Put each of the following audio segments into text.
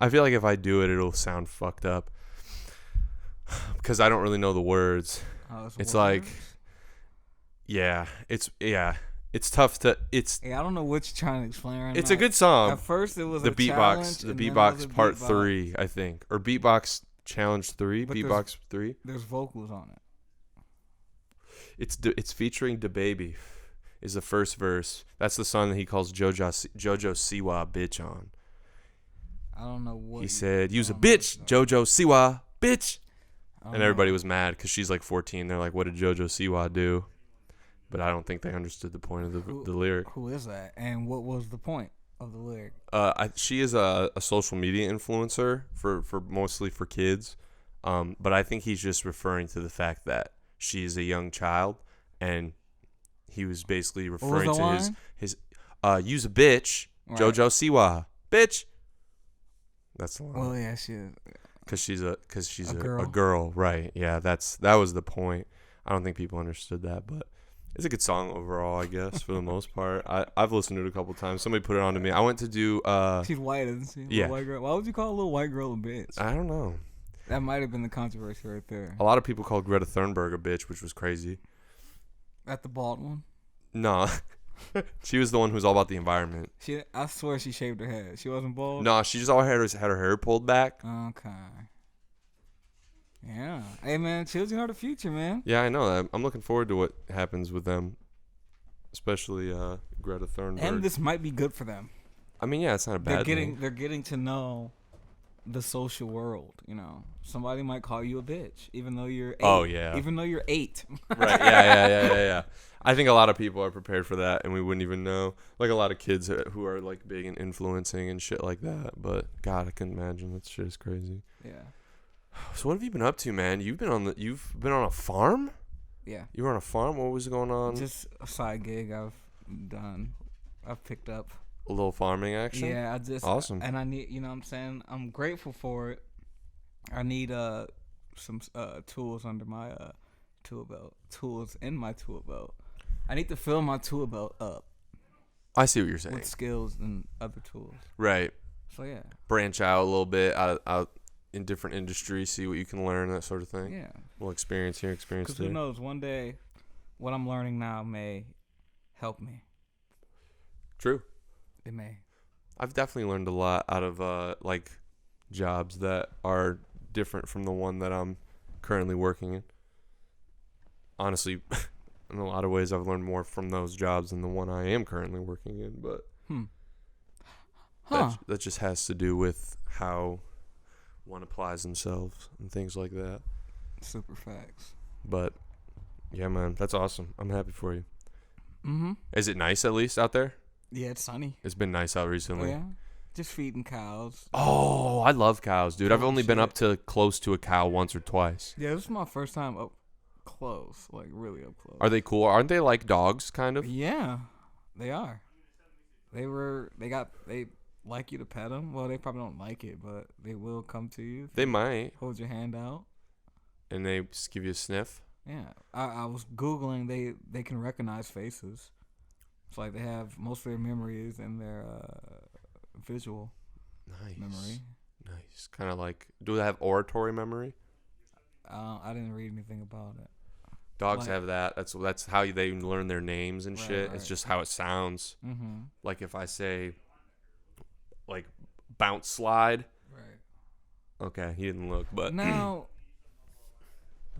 I feel like if I do it, it'll sound fucked up because I don't really know the words. It's like, it's tough to. I don't know what you're trying to explain right now. It's a good song. At first, it was the a beatbox, challenge, the and then beatbox it was a part beatbox. 3, I think, or beatbox challenge 3, But beatbox 3. There's vocals on it. It's featuring DaBaby, is the first verse. That's the song that he calls Jojo Siwa bitch on. I don't know what he said. Use a bitch, Jojo Siwa bitch, and everybody was mad because she's like 14. They're like, "What did Jojo Siwa do?" But I don't think they understood the point of the lyric. Who is that? And what was the point of the lyric? She is a social media influencer for mostly for kids, but I think he's just referring to the fact that she is a young child, and he was basically referring to his use a bitch, right. Jojo Siwa bitch. That's the line. Well, yeah, she is. Because she's a girl, right? Yeah, that was the point. I don't think people understood that, but it's a good song overall, I guess, for the most part. I've listened to it a couple times. Somebody put it on to me. I went to do. She's white, isn't she? Yeah. White girl. Why would you call a little white girl a bitch? I don't know. That might have been the controversy right there. A lot of people called Greta Thunberg a bitch, which was crazy. At the bald one? Nah. She was the one who was all about the environment. I swear she shaved her head. She wasn't bald? No, she just all had her hair pulled back. Okay. Yeah. Hey, man, children are the future, man. Yeah, I know that. I'm looking forward to what happens with them, especially Greta Thunberg. And this might be good for them. I mean, yeah, it's not a bad thing. They're getting to know the social world, you know. Somebody might call you a bitch, even though you're 8. Oh, yeah. Even though you're 8. Right, yeah. I think a lot of people are prepared for that, and we wouldn't even know. Like, a lot of kids who are, like, big and influencing and shit like that. But, God, I can imagine. That shit is crazy. Yeah. So what have you been up to, man? You've been on a farm? Yeah. You were on a farm? What was going on? Just a side gig I've picked up. A little farming action? Yeah, awesome. And I need, you know what I'm saying? I'm grateful for it. I need some tools under my tool belt. Tools in my tool belt. I need to fill my tool belt up. I see what you're saying. With skills and other tools. Right. So yeah. Branch out a little bit out in different industries, see what you can learn, that sort of thing. Yeah. Well, experience here, experience there. Because who knows, one day what I'm learning now may help me. True. It may. I've definitely learned a lot out of like jobs that are different from the one that I'm currently working in. Honestly, in a lot of ways, I've learned more from those jobs than the one I am currently working in. But that just has to do with how one applies themselves and things like that. Super facts. But yeah, man, that's awesome. I'm happy for you. Mm-hmm. Is it nice at least out there? Yeah, it's sunny. It's been nice out recently. Oh, yeah. Just feeding cows. Oh, I love cows, dude. I've only been up to close to a cow once or twice. Yeah, this is my first time up close, like really up close. Are they cool? Aren't they like dogs, kind of? Yeah, they are. They like you to pet them. Well, they probably don't like it, but they will come to you. They might. Hold your hand out. And they just give you a sniff? Yeah. I was Googling, they can recognize faces. It's like they have most of their memories in their visual memory. Nice. Kind of like, do they have oratory memory? I didn't read anything about it. Dogs have that. That's how they learn their names and shit. Right. It's just how it sounds. Mm-hmm. Like if I say, like, bounce slide. Right. Okay, he didn't look, but now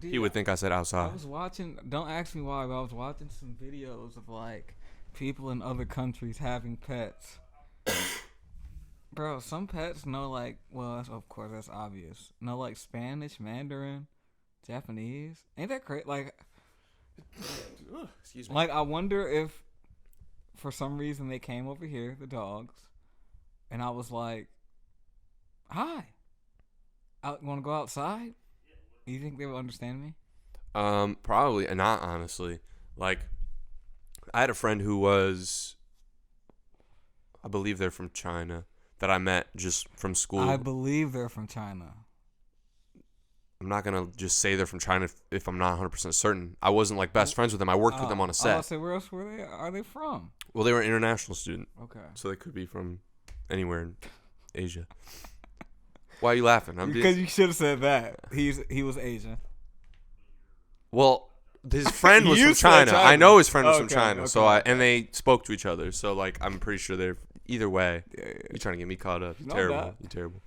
he would think I said outside. I was watching. Don't ask me why, but I was watching some videos of like people in other countries having pets. Bro, some pets know like, well, of course that's obvious. Know like Spanish, Mandarin, Japanese. Ain't that crazy? Like, excuse me. Like I wonder if, for some reason, they came over here, the dogs, and I was like, "Hi, I want to go outside." You think they would understand me? Probably not. Honestly, like, I had a friend who was, I believe they're from China, that I met just from school. I believe they're from China. I'm not going to just say they're from China if I'm not 100% certain. I wasn't like best friends with them. I worked with them on a set. I was say, where else are they from? Well, they were an international student. Okay. So they could be from anywhere Asia. Why are you laughing? Because you should have said that. He was Asian. Well, his friend was You from said China. China. I know his friend was from Okay, China. okay, So okay. and they spoke to each other. So like I'm pretty sure they're either way. Yeah. You're trying to get me caught up. You're No, terrible. not. You're terrible.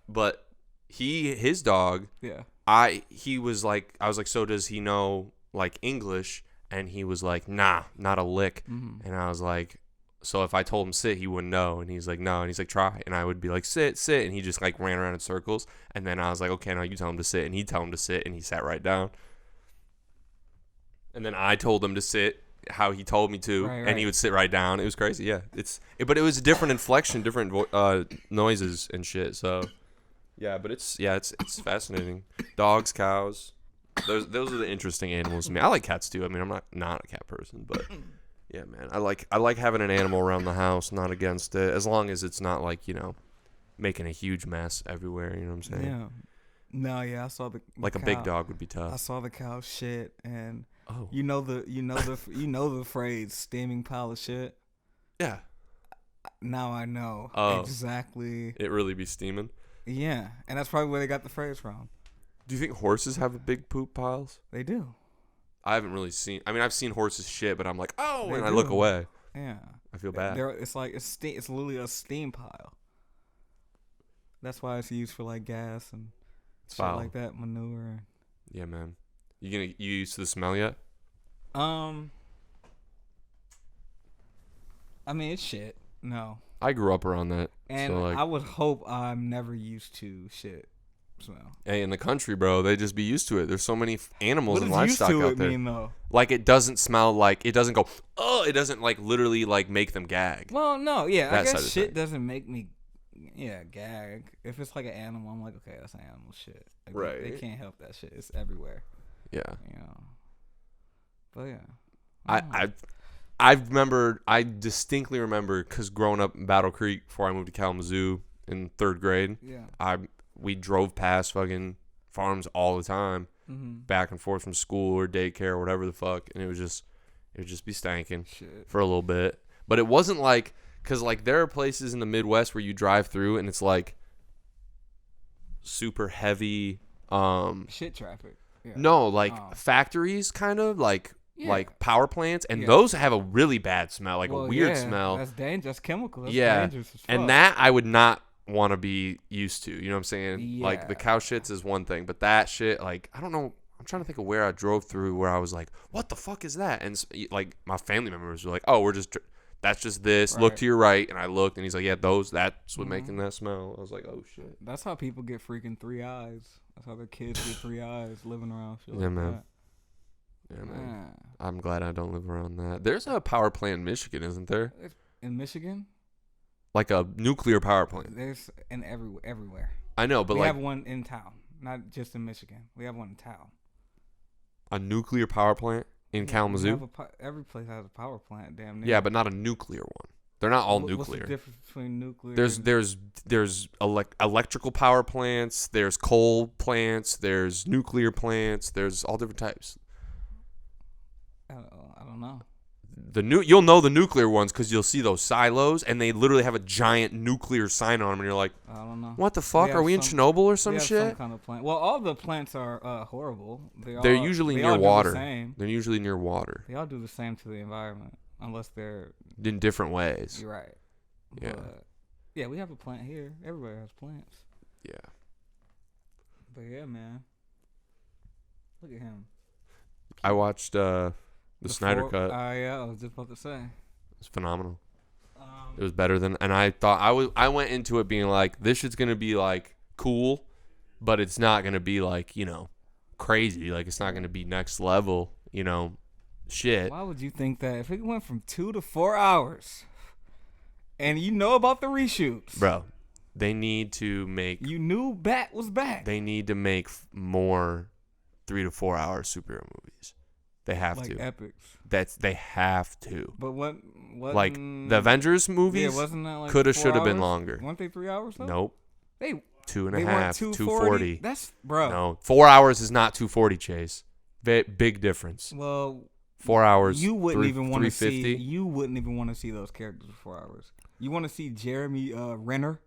But his dog. Yeah. I was like, so does he know like English? And he was like, nah, not a lick. Mm-hmm. And I was like, so if I told him sit, he wouldn't know. And he's like, no. And he's like, try. And I would be like, sit. And he just like ran around in circles. And then I was like, okay, now you tell him to sit. And he'd tell him to sit. And he sat right down. And then I told him to sit how he told me to. Right. And he would sit right down. It was crazy. Yeah. But it was a different inflection, different noises and shit. So yeah, but it's fascinating. Dogs, cows. Those are the interesting animals to me. I like cats too. I mean, I'm not a cat person, but yeah, man. I like having an animal around the house, not against it, as long as it's not like, making a huge mess everywhere, you know what I'm saying? Yeah. No, yeah, I saw the Like cow. a big dog would be I tough. saw the cow shit, and Oh. you know the phrase steaming pile of shit. Yeah. Now I know exactly. It really be steaming. Yeah, and that's probably where they got the phrase from. Do you think horses have big poop piles? They do. I haven't really seen. I mean, I've seen horses shit, but I'm like, oh, They and I do. look away. Yeah. I feel bad. It's like it's literally a steam pile. That's why it's used for like gas and It's shit foul. like that, manure. Yeah, man. You used to the smell yet? I mean, it's shit. No. I grew up around that. And so like, I would hope I'm never used to shit smell. hey, in the country, bro, they just be used to it. There's so many animals What and does used livestock to out it there. mean, though? Like, it doesn't smell like, it doesn't go, oh, it doesn't like literally like make them gag. Well, no, yeah. That I side guess of shit thing. doesn't make me, gag. If it's like an animal, I'm like, okay, that's an animal shit. Like, Right. They can't help that shit. It's everywhere. Yeah. You know. But yeah. I distinctly remember, because growing up in Battle Creek before I moved to Kalamazoo in 3rd grade, Yeah. we drove past fucking farms all the time, back and forth from school or daycare or whatever the fuck, and it would just be stanking Shit. for a little bit. But it wasn't like, because like there are places in the Midwest where you drive through and it's like super heavy, Shit traffic. Yeah. no, like Oh. factories kind of like. Yeah. Like power plants, and Yeah. those have a really bad smell, like Well, a weird yeah, smell. That's dangerous. That's chemical. That's Yeah. dangerous as fuck. And that I would not want to be used to. You know what I'm saying? Like the Yeah. cow shits is one thing, but that shit, like, I don't know. I'm trying to think of where I drove through where I was like, what the fuck is that? And like my family members were like, oh, that's just this. Look Right. to your right. And I looked, and he's like, yeah, that's what making that smell. I was like, oh shit. That's how people get freaking 3 eyes. That's how their kids get 3 eyes living around. Shit Yeah, like man. That. Yeah, man. I'm glad I don't live around that. There's a power plant in Michigan, isn't there? In Michigan, Like a nuclear power plant. there's everywhere. I know, but we like have one in town, not just in Michigan. We have one in town. a nuclear power plant in Kalamazoo. Every place has a power plant, damn near. Yeah, but not a nuclear one. They're not all What's nuclear. the difference between nuclear? There's electrical power plants. There's coal plants. There's nuclear plants. There's all different types. I don't know. You'll know the nuclear ones because you'll see those silos, and they literally have a giant nuclear sign on them, and you're like, I don't know. what the fuck? have Are we in some- Chernobyl or some We have shit? some kind of plant. Well, all the plants are horrible. They're usually they near all do the water. same. They're usually near water They all do the same to the environment, unless they're. in different ways. You're right. Yeah. But, yeah, we have a plant here. Everywhere has plants. Yeah. But yeah, man. Look at him. I watched the Snyder Cut. Yeah, I was just about to say. It's phenomenal. It was better than, and I thought I went into it being like, this shit's gonna be like cool, but it's not gonna be like, crazy. Like, it's not gonna be next level, shit. Why would you think that? If it went from 2 to 4 hours, and you know about the reshoots, Bro, they need to make you knew Bat was back. they need to make more 3 to 4 hour superhero movies. They have like to. epics. They have to. But what? Like the Avengers movies, Yeah, wasn't that like coulda, 4 shoulda been hours? longer. Weren't they 3 hours though? Nope. They 2.5, weren't 240. That's bro. No, 4 hours is not 240. Chase, big difference. Well, 4 hours. you wouldn't even want to see. 350. You wouldn't even want to see those characters for 4 hours. You want to see Jeremy Renner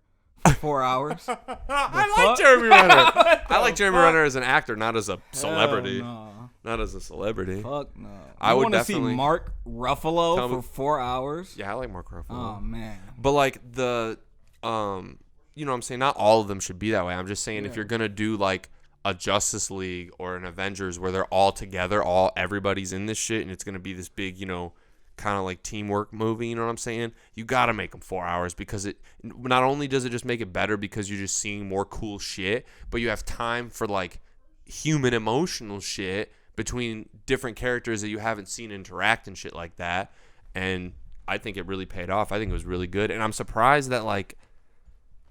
for 4 hours. I like Jeremy Renner. I like Jeremy Renner as an actor, not as a celebrity. No. Not as a celebrity. Fuck no. I would want to see definitely Mark Ruffalo for 4 hours. Yeah, I like Mark Ruffalo. Oh man. But like the you know what I'm saying, not all of them should be that way. I'm just saying if you're gonna do like a Justice League or an Avengers where they're all together, everybody's in this shit, and it's gonna be this big, you know, kind of like teamwork movie. You know what I'm saying? You gotta make them 4 hours because it not only does it just make it better because you're just seeing more cool shit, but you have time for like human emotional shit between different characters that you haven't seen interact and shit like that. And I think it really paid off. I think it was really good. And I'm surprised that, like,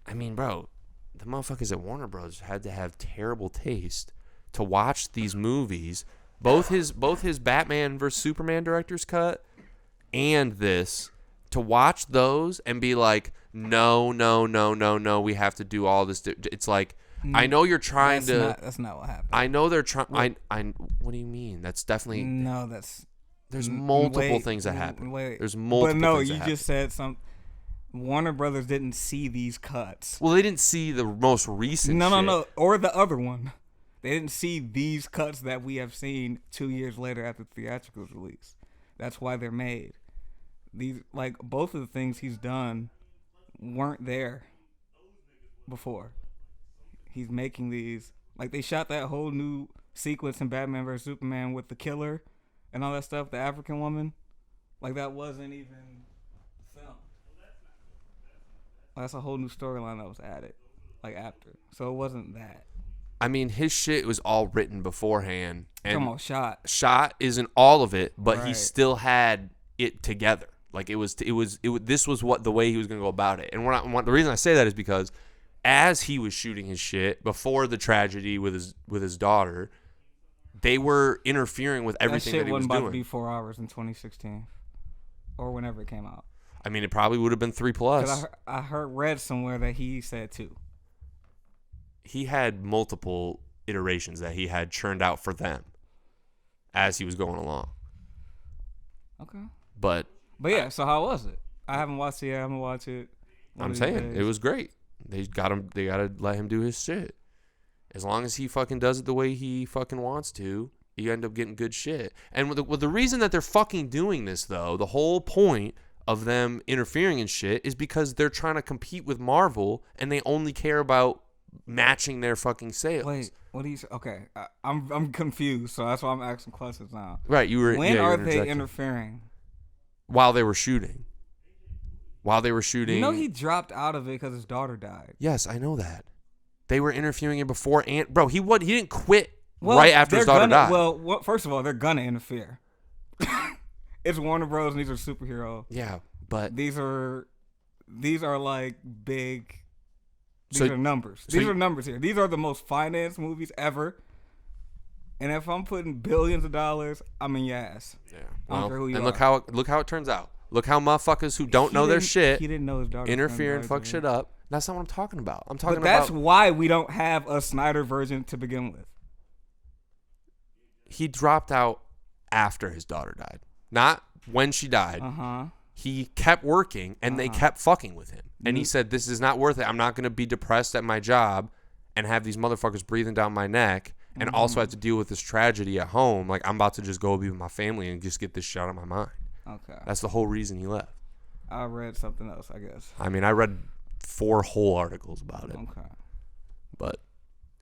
I mean, bro, the motherfuckers at Warner Bros. Had to have terrible taste to watch these movies, both his Batman vs. Superman director's cut and this, to watch those and be like, no, we have to do all this. It's like, I know you're trying That's not what happened. I know they're trying. What do you mean? That's definitely. No, There's multiple things that happen. There's multiple. But no, things you that just said some. Warner Brothers didn't see these cuts. Well, they didn't see the most recent. No, or the other one. They didn't see these cuts that we have seen 2 years later after the theatrical release. That's why they're made. These, like, both of the things he's done weren't there before. He's making these. Like, they shot that whole new sequence in Batman vs. Superman with the killer and all that stuff, the African woman. Like, that wasn't even filmed. That's a whole new storyline that was added, like, after. So it wasn't that. I mean, his shit was all written beforehand. And Come on, Shot isn't all of it, but right. He still had it together. Like, this was what the way he was going to go about it. And the reason I say that is because as he was shooting his shit before the tragedy with his daughter, they were interfering with everything that he was doing. That shit wasn't about to be 4 hours in 2016 or whenever it came out. I mean, it probably would have been 3+. Because I read somewhere that he said 2. He had multiple iterations that he had churned out for them as he was going along. Okay. But yeah, so how was it? I haven't watched it yet. I'm gonna watch it. I'm saying it was great. They gotta let him do his shit. As long as he fucking does it the way he fucking wants to, you end up getting good shit. And with the reason that they're fucking doing this, though, the whole point of them interfering in shit is because they're trying to compete with Marvel, and they only care about matching their fucking sales. Wait, what do you say? Okay, I'm confused, so that's why I'm asking questions now. Right, When are they interfering? While they were shooting. You know he dropped out of it because his daughter died. Yes, I know that. They were interfering in before, and bro, he didn't quit right after his daughter died. Well, first of all, they're gonna interfere. It's Warner Bros. And these are superheroes. Yeah, but these are like big. These are numbers. These are numbers here. These are the most financed movies ever. And if I'm putting billions of dollars, I'm in your ass. Yeah. I don't care who you and are. look how it turns out. Look how motherfuckers who don't know their shit. He didn't know his daughter interfere and fuck shit up. That's not what I'm talking about. But that's why we don't have a Snyder version to begin with. He dropped out after his daughter died, not when she died. He kept working, and they kept fucking with him. And he said, "This is not worth it. I'm not going to be depressed at my job and have these motherfuckers breathing down my neck, and also have to deal with this tragedy at home. Like, I'm about to just go be with my family and just get this shit out of my mind." Okay. That's the whole reason he left. I read something else, I guess. I mean, I read 4 whole articles about it. Okay. But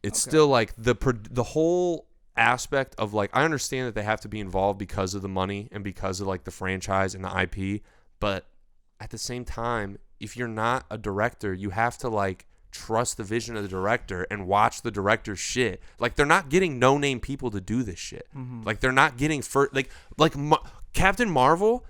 it's still like the whole aspect of, like, I understand that they have to be involved because of the money and because of, like, the franchise and the IP, but at the same time, if you're not a director, you have to, like, trust the vision of the director and watch the director's shit. Like, they're not getting no-name people to do this shit. Like, they're not getting Captain Marvel,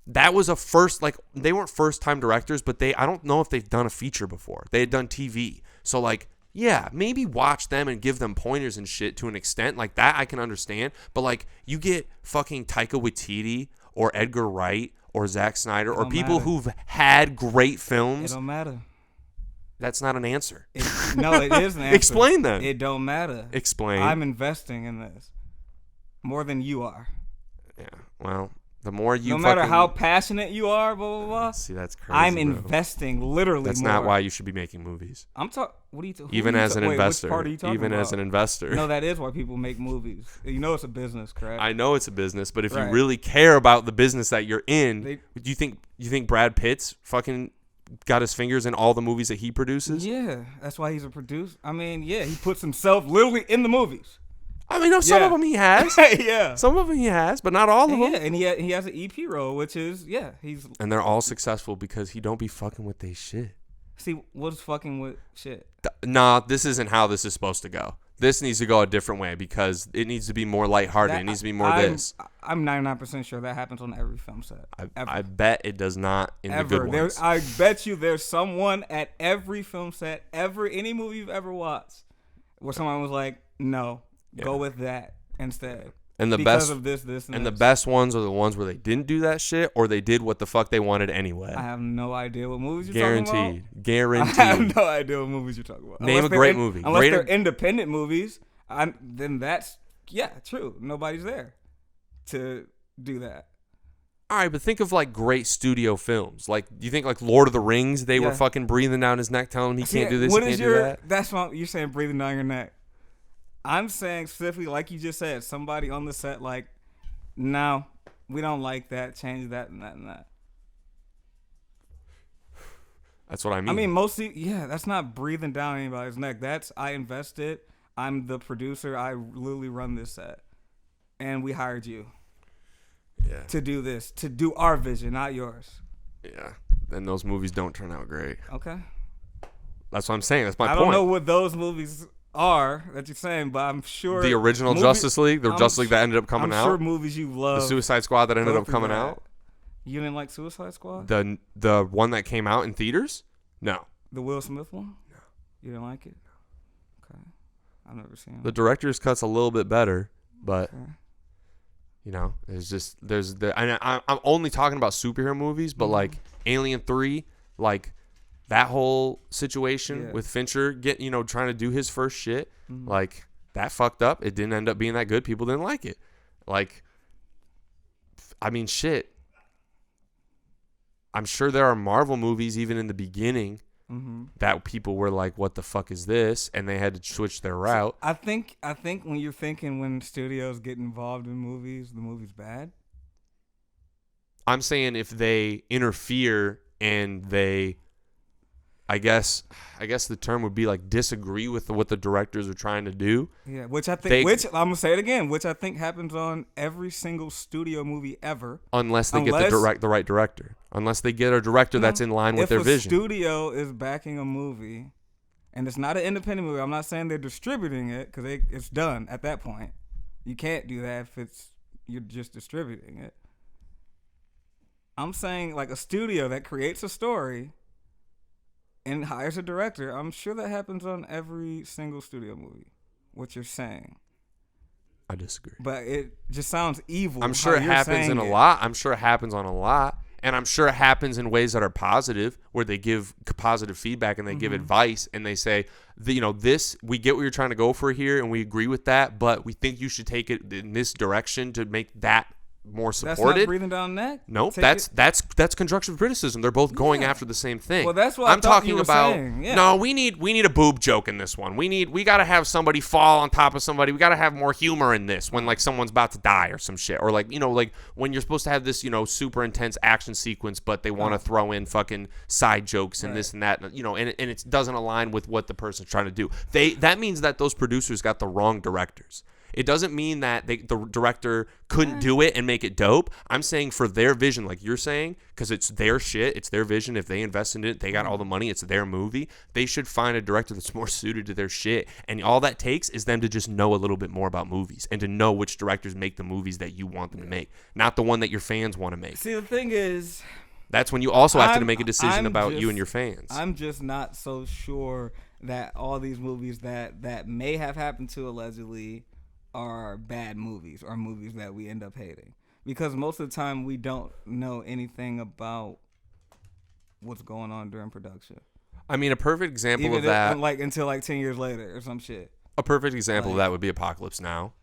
that was a first, like, they weren't first-time directors, but I don't know if they've done a feature before. They had done TV. So, like, yeah, maybe watch them and give them pointers and shit to an extent. Like, that I can understand. But, like, you get fucking Taika Waititi or Edgar Wright or Zack Snyder or people who've had great films. It don't matter. That's not an answer. No, it is an answer. Explain then. It don't matter. Explain. I'm investing in this more than you are. Yeah, well, The more you no matter how passionate you are, blah blah blah. See, that's crazy. I'm bro. investing literally. That's more. not why you should be making movies. I'm talking. What are you? Even as an investor. Which part are you talking even about? as an investor. No, that is why people make movies. You know, it's a business, correct? I know it's a business, but if Right. you really care about the business that you're in, They- do you think Brad Pitt's fucking got his fingers in all the movies that he produces? Yeah, that's why he's a producer. I mean, yeah, he puts himself literally in the movies. I mean, no, some of them he has. Yeah. Some of them he has, but not all of them. Yeah, and he has an EP role, which is he's And they're all successful because he don't be fucking with they shit. see what's fucking with shit. Nah, this isn't how this is supposed to go. This needs to go a different way because it needs to be more lighthearted. It needs to be more this. I'm 99% sure that happens on every film set. I bet it does not in the good ones. I bet you there's someone at every film set, any movie you've ever watched, where someone was like, no, go with that instead. And the because best of this, and the this. best ones are the ones where they didn't do that shit or they did what the fuck they wanted anyway. I have no idea what movies you're talking about. Guaranteed. I have no idea what movies you're talking about. Name a great movie. Unless they're independent movies, then that's true. Nobody's there to do that. All right, but think of like great studio films. Like, do you think like Lord of the Rings? They were fucking breathing down his neck, telling him he can't do this, he can't do that. That's what you're saying. Breathing down your neck. I'm saying specifically, like you just said, somebody on the set like, no, we don't like that. Change that and that and that. That's what I mean. I mean, mostly, that's not breathing down anybody's neck. That's I invested. I'm the producer. I literally run this set, and we hired you. Yeah. To do this, to do our vision, not yours. Yeah. And those movies don't turn out great. Okay. That's what I'm saying. That's my point. I don't know what those movies are that you're saying, but I'm sure the original Justice League, Justice League that ended up coming out. I'm sure movies you love. The Suicide Squad that ended up coming out. You didn't like Suicide Squad? The one that came out in theaters? No. The Will Smith one? No. You didn't like it? Okay. I've never seen it. The director's cut's a little bit better, but you know, it's just I'm only talking about superhero movies, but like Alien 3, like that whole situation with Fincher trying to do his first shit, like that fucked up. It didn't end up being that good. People didn't like it. Like, I mean, shit. I'm sure there are Marvel movies even in the beginning that people were like, "What the fuck is this?" and they had to switch their route. I think when you're thinking when studios get involved in movies, the movie's bad. I'm saying if they interfere and they, I guess the term would be like disagree with what the directors are trying to do. Yeah, which I think, I'm gonna say it again, which I think happens on every single studio movie ever. Unless they get the right director. Unless they get a director that's in line with their vision. If a studio is backing a movie, and it's not an independent movie, I'm not saying they're distributing it because it's done at that point. You can't do that if you're just distributing it. I'm saying like a studio that creates a story and hires a director. I'm sure that happens on every single studio movie. What you're saying. I disagree. But it just sounds evil. I'm sure it happens in a lot. I'm sure it happens on a lot. And I'm sure it happens in ways that are positive, where they give positive feedback and they give advice and they say, this, we get what you're trying to go for here and we agree with that, but we think you should take it in this direction to make that more supported. That's not breathing down the neck? Nope, that's constructive criticism. They're both going after the same thing. Well, that's what I'm talking you were about. saying. Yeah. No, we need a boob joke in this one. We got to have somebody fall on top of somebody. We got to have more humor in this when like someone's about to die or some shit, or like like when you're supposed to have this super intense action sequence, but they want to throw in fucking side jokes and this and that, and it doesn't align with what the person's trying to do. That means that those producers got the wrong directors. It doesn't mean that the director couldn't do it and make it dope. I'm saying for their vision, like you're saying, because it's their shit, it's their vision. If they invest in it, they got all the money, it's their movie. They should find a director that's more suited to their shit. And all that takes is them to just know a little bit more about movies and to know which directors make the movies that you want them to make, not the one that your fans want to make. See, the thing is, that's when you also have to make a decision about you and your fans. I'm just not so sure that all these movies that may have happened to allegedly are bad movies or movies that we end up hating, because most of the time we don't know anything about what's going on during production. I mean, a perfect example of that, like until like 10 years later or some shit. A perfect example of that would be Apocalypse Now.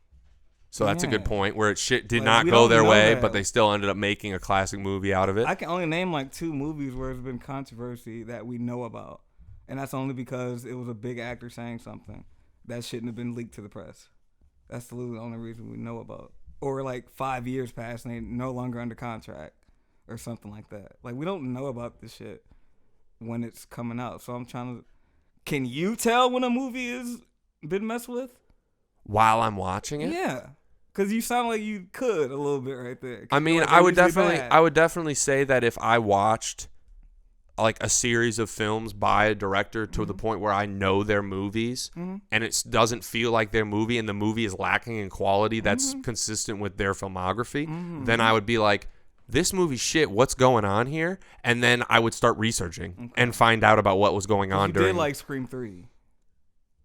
So that's a good point where shit did Like, not we go don't their know way, that. but they still ended up making a classic movie out of it. I can only name like 2 movies where there's been controversy that we know about. And that's only because it was a big actor saying something that shouldn't have been leaked to the press. That's literally the only reason we know about. Or like 5 years passed and they're no longer under contract or something like that. Like, we don't know about this shit when it's coming out. So I'm trying to... Can you tell when a movie is been messed with? While I'm watching it? Yeah. Because you sound like you could a little bit right there. I mean, Like, I would they're usually bad. definitely say that if I watched like a series of films by a director to the point where I know their movies and it doesn't feel like their movie and the movie is lacking in quality that's consistent with their filmography, then I would be like, this movie's shit, what's going on here? And then I would start researching and find out about what was going on you during... did like Scream 3.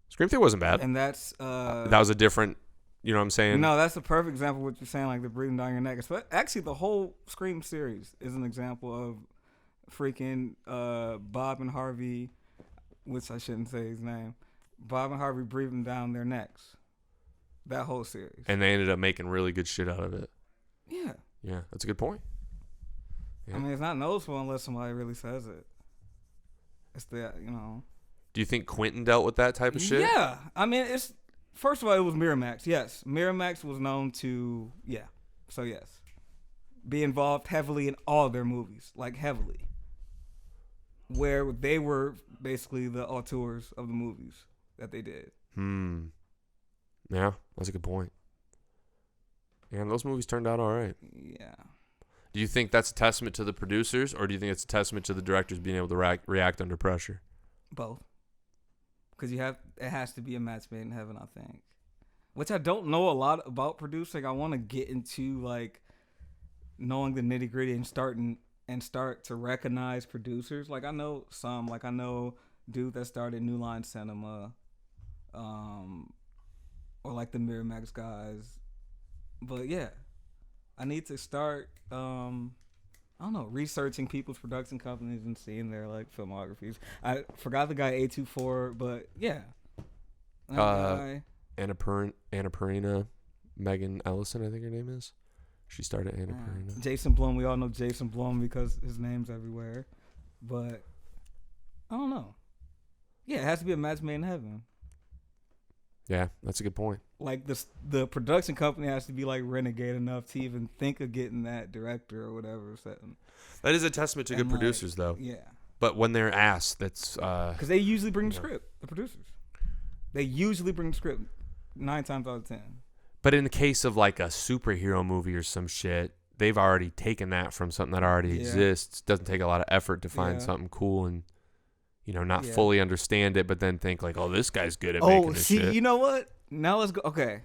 Scream 3 wasn't bad. And that's... that was a different... You know what I'm saying? No, that's a perfect example of what you're saying, like the breathing down your neck. Actually, the whole Scream series is an example of freaking Bob and Harvey, which I shouldn't say his name, Bob and Harvey breathing down their necks. That whole series. And they ended up making really good shit out of it. Yeah. Yeah, that's a good point. Yeah. I mean, it's not noticeable unless somebody really says it. It's that, you know. Do you think Quentin dealt with that type of shit? Yeah. I mean, it's... First of all, it was Miramax. Yes. Miramax was known to... Yeah. So, yes. Be involved heavily in all their movies. Like, heavily. Where they were basically the auteurs of the movies that they did. Yeah, that's a good point. Yeah, and those movies turned out all right. Yeah. Do you think that's a testament to the producers, or do you think it's a testament to the directors being able to react under pressure? Both. Because it has to be a match made in heaven, I think. Which I don't know a lot about producing. I want to get into like knowing the nitty gritty and start to recognize producers. Like I know some. Like I know dude that started New Line Cinema, or like the Miramax guys. But yeah, I need to start. I don't know, researching people's production companies and seeing their like filmographies. I forgot the guy A24, but yeah. Annapurna, Megan Ellison, I think her name is. She started Annapurna. Jason Blum, we all know Jason Blum because his name's everywhere. But I don't know. Yeah, it has to be a match made in heaven. Yeah, that's a good point. Like the production company has to be like renegade enough to even think of getting that director or whatever. That is a testament to good producers, though. Yeah. But when they're asked, that's because they usually bring the script. The producers, they usually bring the script 9 times out of 10. But in the case of like a superhero movie or some shit, they've already taken that from something that already exists. Doesn't take a lot of effort to find something cool and not fully understand it, but then think like, oh, this guy's good at making this shit. You know what? Now let's go. Okay,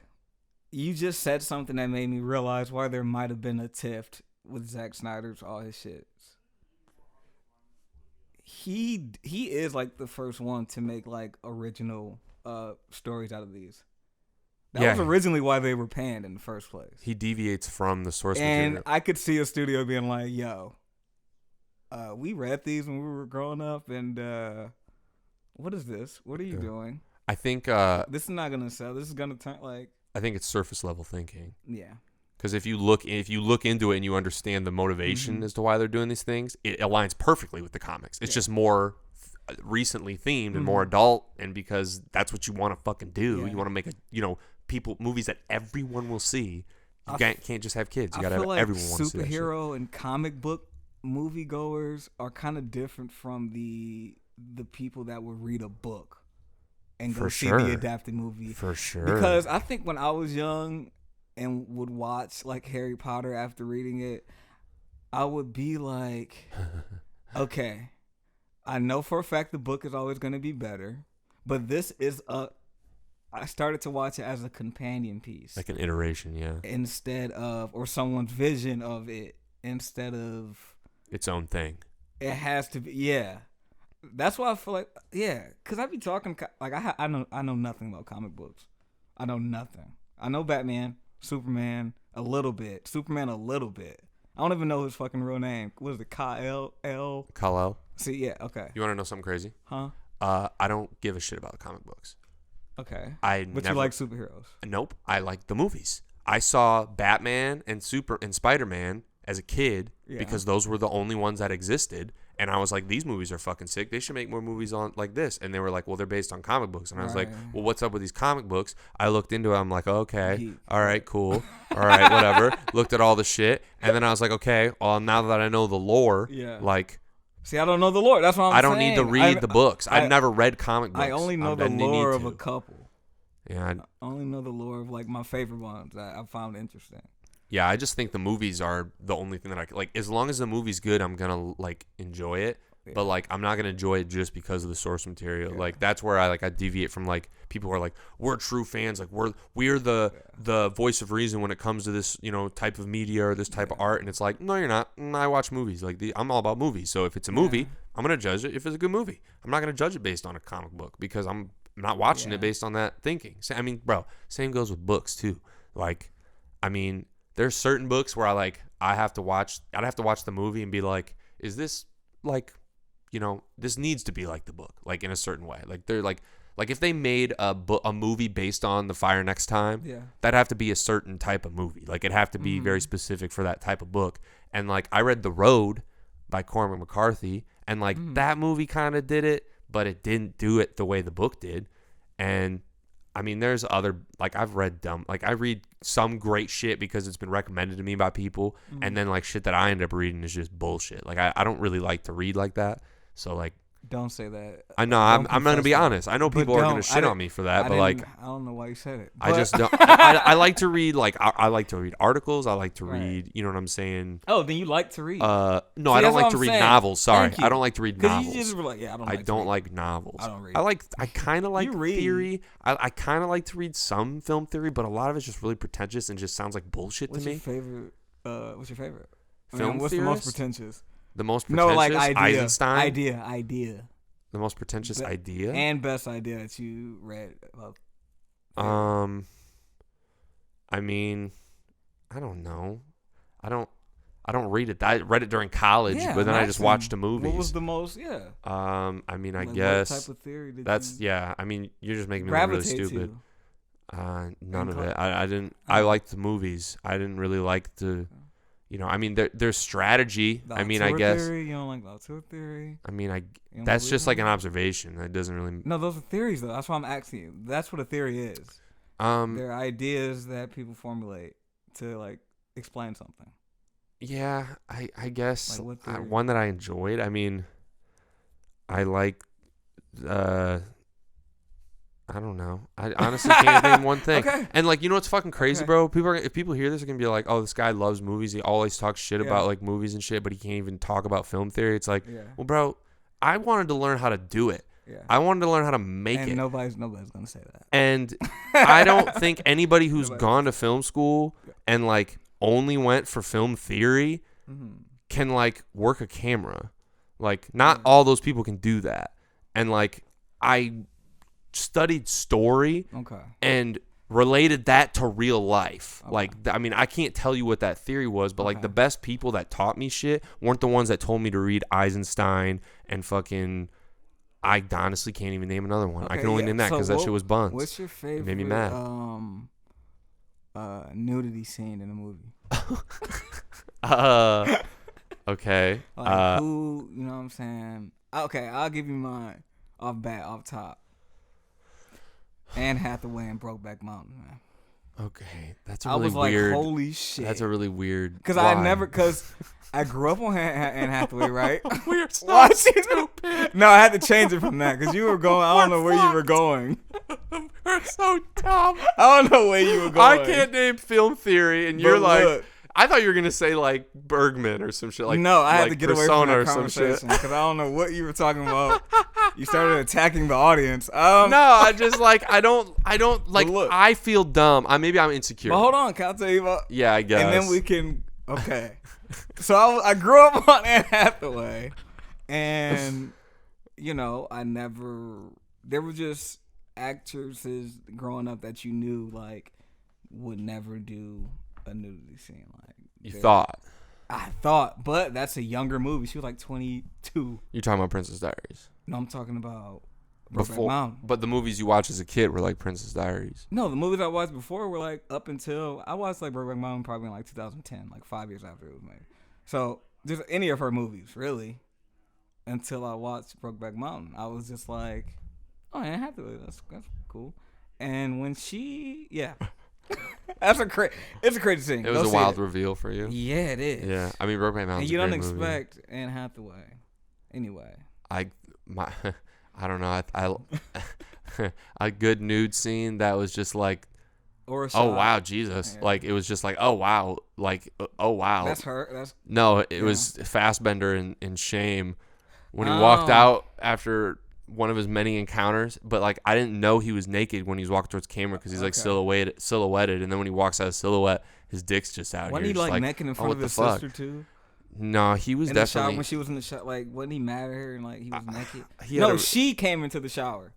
you just said something that made me realize why there might have been a tiff with Zack Snyder's all his shit. He is like the first one to make like original stories out of these. That was originally why they were panned in the first place. He deviates from the source material. And I could see a studio being like, yo, we read these when we were growing up, and what is this? What are you doing? I think this is not gonna sell. This is gonna turn like. I think it's surface level thinking. Yeah. Because if you look into it and you understand the motivation as to why they're doing these things, it aligns perfectly with the comics. It's just more recently themed and more adult, and because that's what you want to fucking do. Yeah. You want to make movies that everyone will see. You can't just have kids. You got to have like everyone want to see that shit. Superhero and comic book moviegoers are kind of different from the people that would read a book and go see the adapted movie. For sure. Because I think when I was young and would watch like Harry Potter after reading it, I would be like, okay, I know for a fact the book is always going to be better, but this is I started to watch it as a companion piece. Like an iteration, yeah. Instead of, or someone's vision of it, instead of its own thing. It has to be, yeah. That's why I feel like, yeah, because I be talking, like, I know nothing about comic books. I know nothing. I know Batman, Superman, a little bit. Superman, a little bit. I don't even know his fucking real name. What is it, Kal-El? Kal-El. See, yeah, okay. You want to know something crazy? Huh? I don't give a shit about comic books. Okay. But you like superheroes? Nope. I like the movies. I saw Batman and Spider-Man as a kid because those were the only ones that existed. And I was like, these movies are fucking sick. They should make more movies on like this. And they were like, well, they're based on comic books. And I was like, well, what's up with these comic books? I looked into it. I'm like, okay, all right, cool. All right, whatever. Looked at all the shit. And then I was like, okay, well, now that I know the lore, like. See, I don't know the lore. That's what I'm saying. I don't need to read the books. I've never read comic books. I only know the lore of a couple. Yeah. I only know the lore of like my favorite ones that I found interesting. Yeah, I just think the movies are the only thing that I like. As long as the movie's good, I'm gonna like enjoy it. Yeah. But like, I'm not gonna enjoy it just because of the source material. Yeah. Like that's where I deviate from like people who are like, we're true fans. Like we're the voice of reason when it comes to this type of media or this type of art. And it's like, no, you're not. I watch movies. Like I'm all about movies. So if it's a movie, I'm gonna judge it if it's a good movie. I'm not gonna judge it based on a comic book because I'm not watching it based on that thinking. I mean, bro, same goes with books too. Like, I mean. There's certain books where I'd have to watch the movie and be like, is this like, this needs to be like the book, like in a certain way. Like they're like if they made a movie based on The Fire Next Time, that'd have to be a certain type of movie. Like it'd have to be very specific for that type of book. And like I read The Road by Cormac McCarthy, and like that movie kind of did it, but it didn't do it the way the book did. And I mean, there's other, like, I read some great shit because it's been recommended to me by people, and then, like, shit that I end up reading is just bullshit. Like, I don't really like to read like that, so, like... Don't say that. I know, I'm going to be honest. I know people are going to shit on me for that, but, like... I don't know why you said it. I just don't... I like to read, like, I like to read articles. I like to read, you know what I'm saying? Oh, then you like to read. No, See, I don't like to read novels. Sorry. I don't like to read novels. You just were like, I don't like novels. I don't read. I kind of like theory. I kind of like to read some film theory, but a lot of it's just really pretentious and just sounds like bullshit to me. What's your favorite? Film what's theorist? The most pretentious? The most pretentious? No, like idea. Eisenstein? Idea. The most pretentious idea? And best idea that you read about. I mean, I don't know. I don't read it. I read it during college, but then I just watched the movies. What was the most? I mean, I guess what type of theory did I mean, you're just making me look really stupid. None of it. I didn't. I liked the movies. I didn't really like the. I mean, there's strategy. I mean, I guess. Theory, you don't like the auteur theory. I mean, that's just like an observation. That doesn't really. No, those are theories though. That's why I'm asking you. That's what a theory is. They're ideas that people formulate to like explain something. Yeah, I guess one that I enjoyed. I mean, I like. I don't know. I honestly can't name one thing. Okay. And like, what's fucking crazy, bro? If people hear this, they're gonna be like, "Oh, this guy loves movies. He always talks shit about like movies and shit, but he can't even talk about film theory." It's like, well, bro, I wanted to learn how to do it. Yeah. I wanted to learn how to make it. Nobody's gonna say that. And I don't think anybody who's gone to film school and like only went for film theory can like work a camera. Like, not all those people can do that. And like, I studied story and related that to real life. Like, I mean, I can't tell you what that theory was, but like the best people that taught me shit weren't the ones that told me to read Eisenstein and fucking. I honestly can't even name another one. I can only name that because that shit was buns. What's your favorite? It made me mad. Nudity scene in a movie. Okay. Like who? You know what I'm saying? Okay, I'll give you mine. Off top. Anne Hathaway and Brokeback Mountain, man. Okay, that's a really weird. Like, holy shit. That's a really weird. Because I grew up on Anne Hathaway, right? We're so stupid. No, I had to change it from that because you were going. I don't know where you were going. We're so dumb. I don't know where you were going. I can't name film theory, and you're like. Look, I thought you were gonna say like Bergman or some shit. Like no, I had to get away from that conversation because I don't know what you were talking about. You started attacking the audience. No, I just like I don't like. Look, I feel dumb. Maybe I'm insecure. But hold on, can I tell you about? Yeah, I guess. And then we can. Okay. So I grew up on Anne Hathaway, and I never. There were just actresses growing up that you knew like would never do a nudity scene. Like I thought, but that's a younger movie. She was like 22. You're talking about Princess Diaries? No, I'm talking about Brokeback Mountain. But the movies you watch as a kid were like Princess Diaries. No, the movies I watched before were like up until I watched like Brokeback Mountain probably in like 2010, like 5 years after it was made. So just any of her movies really, until I watched Brokeback Mountain, I was just like, oh, Anne Hathaway, that's cool. And when it's a crazy thing. It was a wild reveal for you. Yeah, it is. Yeah, I mean Brokeback Mountain. And you don't expect Anne Hathaway, anyway. I don't know. A good nude scene that was just like, or oh wow, Jesus! Yeah. Like it was just like, oh wow, like oh wow. That's her. It was Fassbender in Shame when he walked out after one of his many encounters. But like I didn't know he was naked when he was walking towards camera because he's like silhouetted, and then when he walks out of silhouette, his dick's just out. Wasn't he like naked in front of his sister too? No, he was in definitely the shower, when she was in the shower. Like, wasn't he mad at her and like he was naked? She came into the shower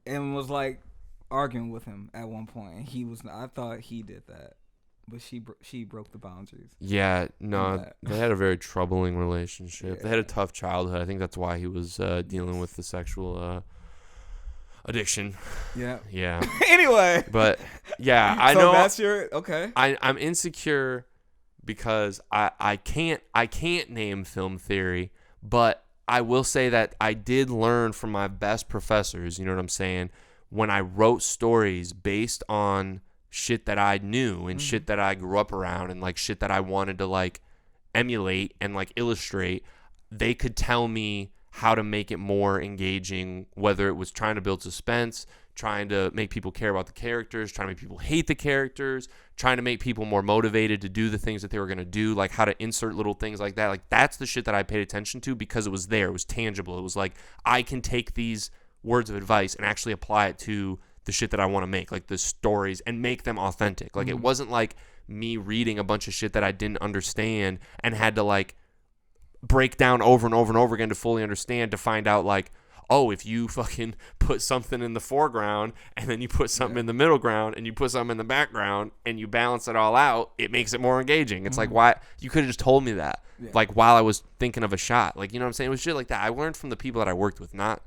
and was like arguing with him at one point. And he was. I thought he did that, but she broke the boundaries. Yeah, no, they had a very troubling relationship. Yeah. They had a tough childhood. I think that's why he was dealing with the sexual addiction. Yeah. Yeah. Anyway, but yeah, I so know. That's your okay. I'm insecure. Because I can't name film theory, but I will say that I did learn from my best professors, you know what I'm saying, when I wrote stories based on shit that I knew and shit that I grew up around and like shit that I wanted to like emulate and like illustrate, they could tell me how to make it more engaging, whether it was trying to build suspense, trying to make people care about the characters, trying to make people hate the characters, trying to make people more motivated to do the things that they were going to do, like how to insert little things like that. Like that's the shit that I paid attention to because it was there. It was tangible. It was like I can take these words of advice and actually apply it to the shit that I want to make, like the stories, and make them authentic. Like it wasn't like me reading a bunch of shit that I didn't understand and had to like break down over and over and over again to fully understand, to find out like, oh, if you fucking put something in the foreground and then you put something in the middle ground and you put something in the background and you balance it all out, it makes it more engaging. It's like, why? You could have just told me that, like while I was thinking of a shot. Like, you know what I'm saying? It was shit like that. I learned from the people that I worked with, not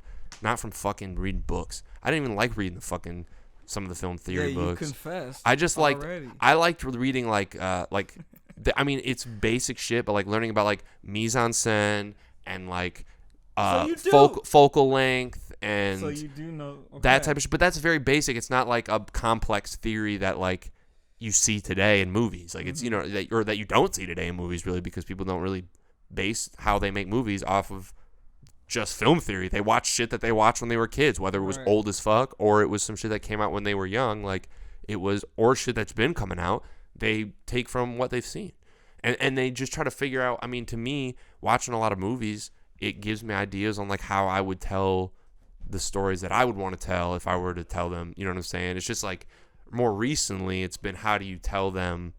from fucking reading books. I didn't even like reading the fucking some of the film theory books. You confessed. I just liked reading I mean, it's basic shit, but like learning about like mise en scène and like focal length and so you do know that type of shit. But that's very basic. It's not like a complex theory that like you see today in movies. Like it's, you know, that you don't see today in movies really, because people don't really base how they make movies off of just film theory. They watch shit that they watched when they were kids, whether it was old as fuck or it was some shit that came out when they were young, like it was, or shit that's been coming out. They take from what they've seen. And they just try to figure out, I mean, to me, watching a lot of movies, it gives me ideas on like how I would tell the stories that I would want to tell if I were to tell them. You know what I'm saying? It's just like more recently, it's been how do you tell them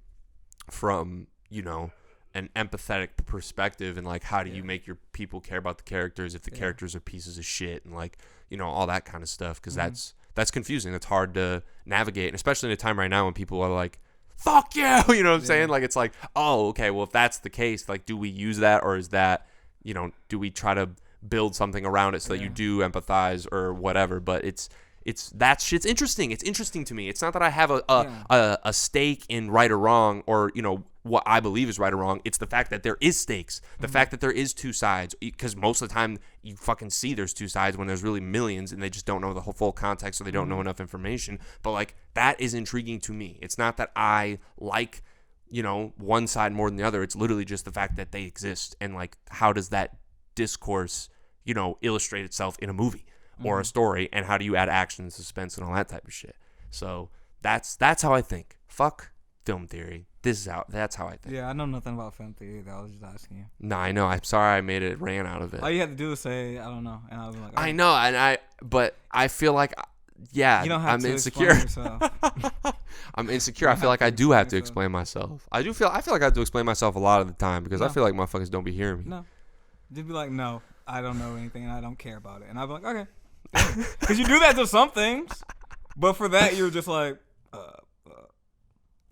from, you know, an empathetic perspective, and like how do you make your people care about the characters if the characters are pieces of shit, and like, you know, all that kind of stuff, because that's confusing. That's hard to navigate, and especially in a time right now when people are like, fuck you, you know what I'm saying? Like it's like, oh, okay, well if that's the case, like do we use that, or is that, you know, do we try to build something around it so that you do empathize or whatever? But it's that shit's interesting. It's interesting to me. It's not that I have a stake in right or wrong, or, you know, what I believe is right or wrong. It's the fact that there is stakes. The fact that there is two sides, because most of the time you fucking see there's two sides when there's really millions and they just don't know the whole full context, or they don't know enough information. But like that is intriguing to me. It's not that I like, you know, one side more than the other. It's literally just the fact that they exist, and like how does that discourse, you know, illustrate itself in a movie or a story, and how do you add action and suspense and all that type of shit. So that's how I think. Fuck film theory. That's how I think. Yeah, I know nothing about film theory. I was just asking you. No, I know. I'm sorry I ran out of it. All you had to do was say I don't know, and I was like, I know, but I feel like, yeah, you don't have I'm to insecure. Explain yourself. I'm insecure. I feel like I do have to explain myself. I feel like I have to explain myself a lot of the time, because I feel like motherfuckers don't be hearing me. No, just be like, no, I don't know anything and I don't care about it, and I'll be like, okay, because you do that to some things, but for that you're just like,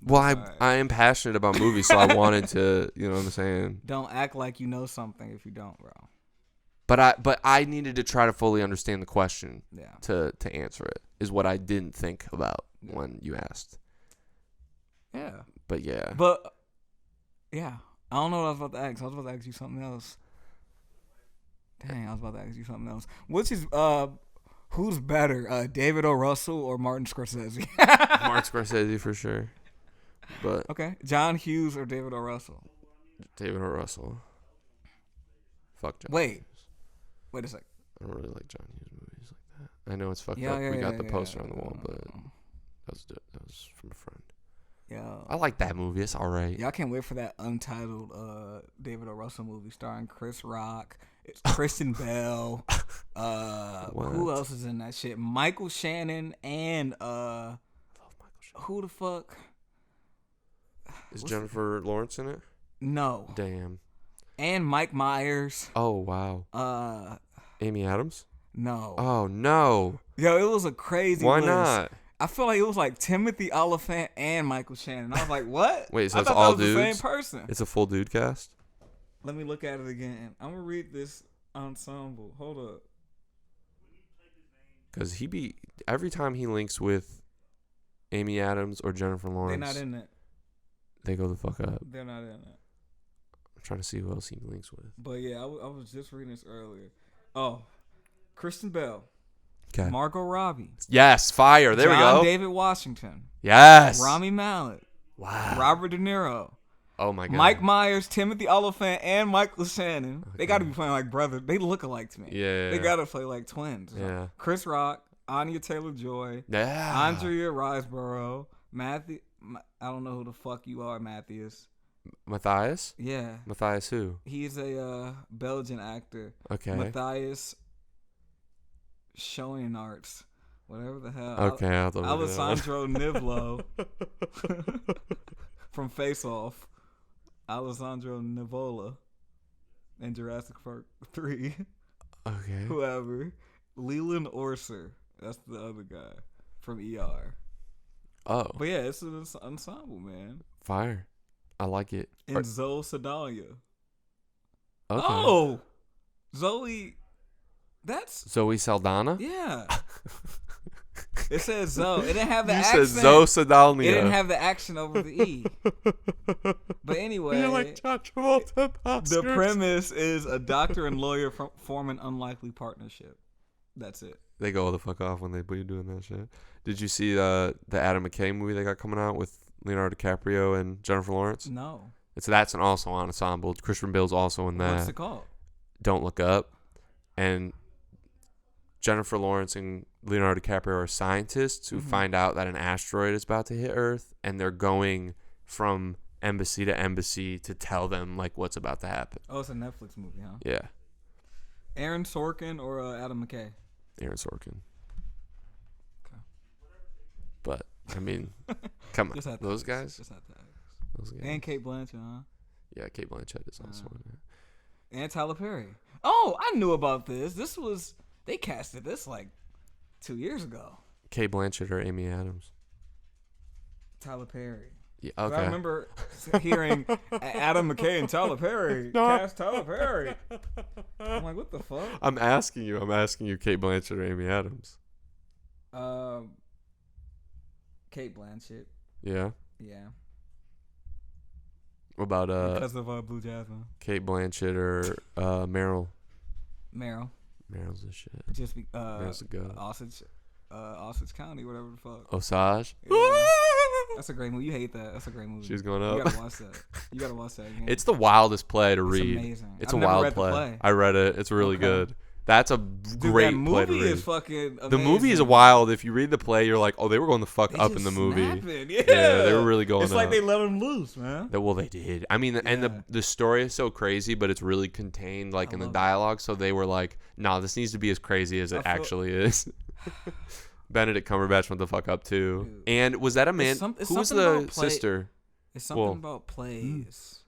well, I am passionate about movies, so I wanted to, you know what I'm saying? Don't act like you know something if you don't, bro. But I needed to try to fully understand the question Yeah. to answer it, is what I didn't think about when you asked. Yeah. But yeah. But yeah, I don't know what I was about to ask. I was about to ask you something else. Dang, I was about to ask you something else. Which is who's better, David O. Russell or Martin Scorsese? Martin Scorsese for sure. But okay, John Hughes or David O. Russell? David O. Russell. Fuck John. Wait Hughes. a sec. I don't really like John Hughes movies like that. I know it's fucked Yeah, up. yeah, We got yeah, the yeah, poster yeah. on the wall, but that was from a friend. Yeah. I like that movie. It's all right. Yeah, I can't wait for that untitled David O. Russell movie starring Chris Rock. It's Kristen Bell. Who else is in that shit? Michael Shannon and I love Michael Shannon. who the fuck? Is Jennifer Lawrence in it? No. Damn. And Mike Myers. Oh wow. Amy Adams? No. Oh no. Yo, it was a crazy Why list. not? I feel like it was like Timothy Oliphant and Michael Shannon. I was like, what? Wait, so I it's thought all that was dudes? the same person. It's a full dude cast? Let me look at it again. I'm gonna read this ensemble. Hold up. Because every time he links with Amy Adams or Jennifer They're Lawrence, not in it. they go the fuck up. They're not in it. I'm trying to see who else he links with. But yeah, I was just reading this earlier. Oh, Kristen Bell, Okay. Margot Robbie, Yes, fire. There we John go. David Washington, Yes. Rami Malek, Wow. Robert De Niro, Oh my god. Mike Myers, Timothy Oliphant, and Michael Shannon. Okay. They got to be playing like brothers. They look alike to me. Yeah. They got to play like twins. Yeah. Chris Rock, Anya Taylor-Joy, Yeah. Andrea Riseborough, Matthew. I don't know who the fuck you are, Matthias. Matthias? Yeah. Matthias who? He's a Belgian actor. Okay. Matthias Schoenaerts. Whatever the hell. Okay, I'll have to look it up. Alessandro Nivolo from Face Off. Alessandro Nivola in Jurassic Park 3. Okay. Whoever. Leland Orser. That's the other guy from ER. Oh. But yeah, it's an ensemble, man. Fire. I like it. And Zoe Saldana. Okay. Oh! Zoe. That's. Zoe Saldana? Yeah. It says Zoe. It didn't have the You accent. said Zoe Saldana. It didn't have the action over the E. But anyway, You're like John Travolta. the premise is a doctor and lawyer form an unlikely partnership. That's it. They go the fuck off when they be doing that shit. Did you see the Adam McKay movie they got coming out with Leonardo DiCaprio and Jennifer Lawrence? No. That's an also ensemble. Christian Bale's also in that. What's it called? Don't Look Up. And Jennifer Lawrence and Leonardo DiCaprio are scientists who find out that an asteroid is about to hit Earth, and they're going from embassy to embassy to tell them like what's about to happen. Oh, it's a Netflix movie, huh? Yeah. Aaron Sorkin or Adam McKay? Aaron Sorkin. Okay. But I mean, come on, Just had to those ask. guys. Just had to ask. Those guys. And Kate Blanchett, huh? Yeah, Kate Blanchett is also in it. And Tyler Perry. Oh, I knew about this. They casted this like 2 years ago. Kate Blanchett or Amy Adams. Tyler Perry. Yeah, 'Cause okay. I remember hearing Adam McKay and Tyler Perry cast Tyler Perry. I'm like, what the fuck? I'm asking you, Kate Blanchett or Amy Adams. Kate Blanchett. Yeah. Yeah. What about Because of Blue Jasmine. Kate Blanchett or Meryl? Meryl. Meryl's the shit. Just be Meryl's the goat. Osage County, whatever the fuck. Osage. Yeah. That's a great movie. You hate that. That's a great movie. She's going You up. gotta watch that. You gotta watch that again. It's the wildest play to read. Amazing. It's I've a never wild read the play. play. I read it. It's really Okay. good. That's a Dude, great that play to movie read. is fucking amazing. The movie is wild. If you read the play, you're like, oh, they were going the fuck They up just in the movie. snapping. Yeah. Yeah, they were really going It's like up. they let them loose, man. Well, they did. I mean, and Yeah. the story is so crazy, but it's really contained, like I in the love it. dialogue. So they were like, "Nah, this needs to be as crazy as it I feel- actually is." Benedict Cumberbatch went the fuck up too. Dude. And was that a man? It's Who was something the about play- sister? It's something Well, about plays.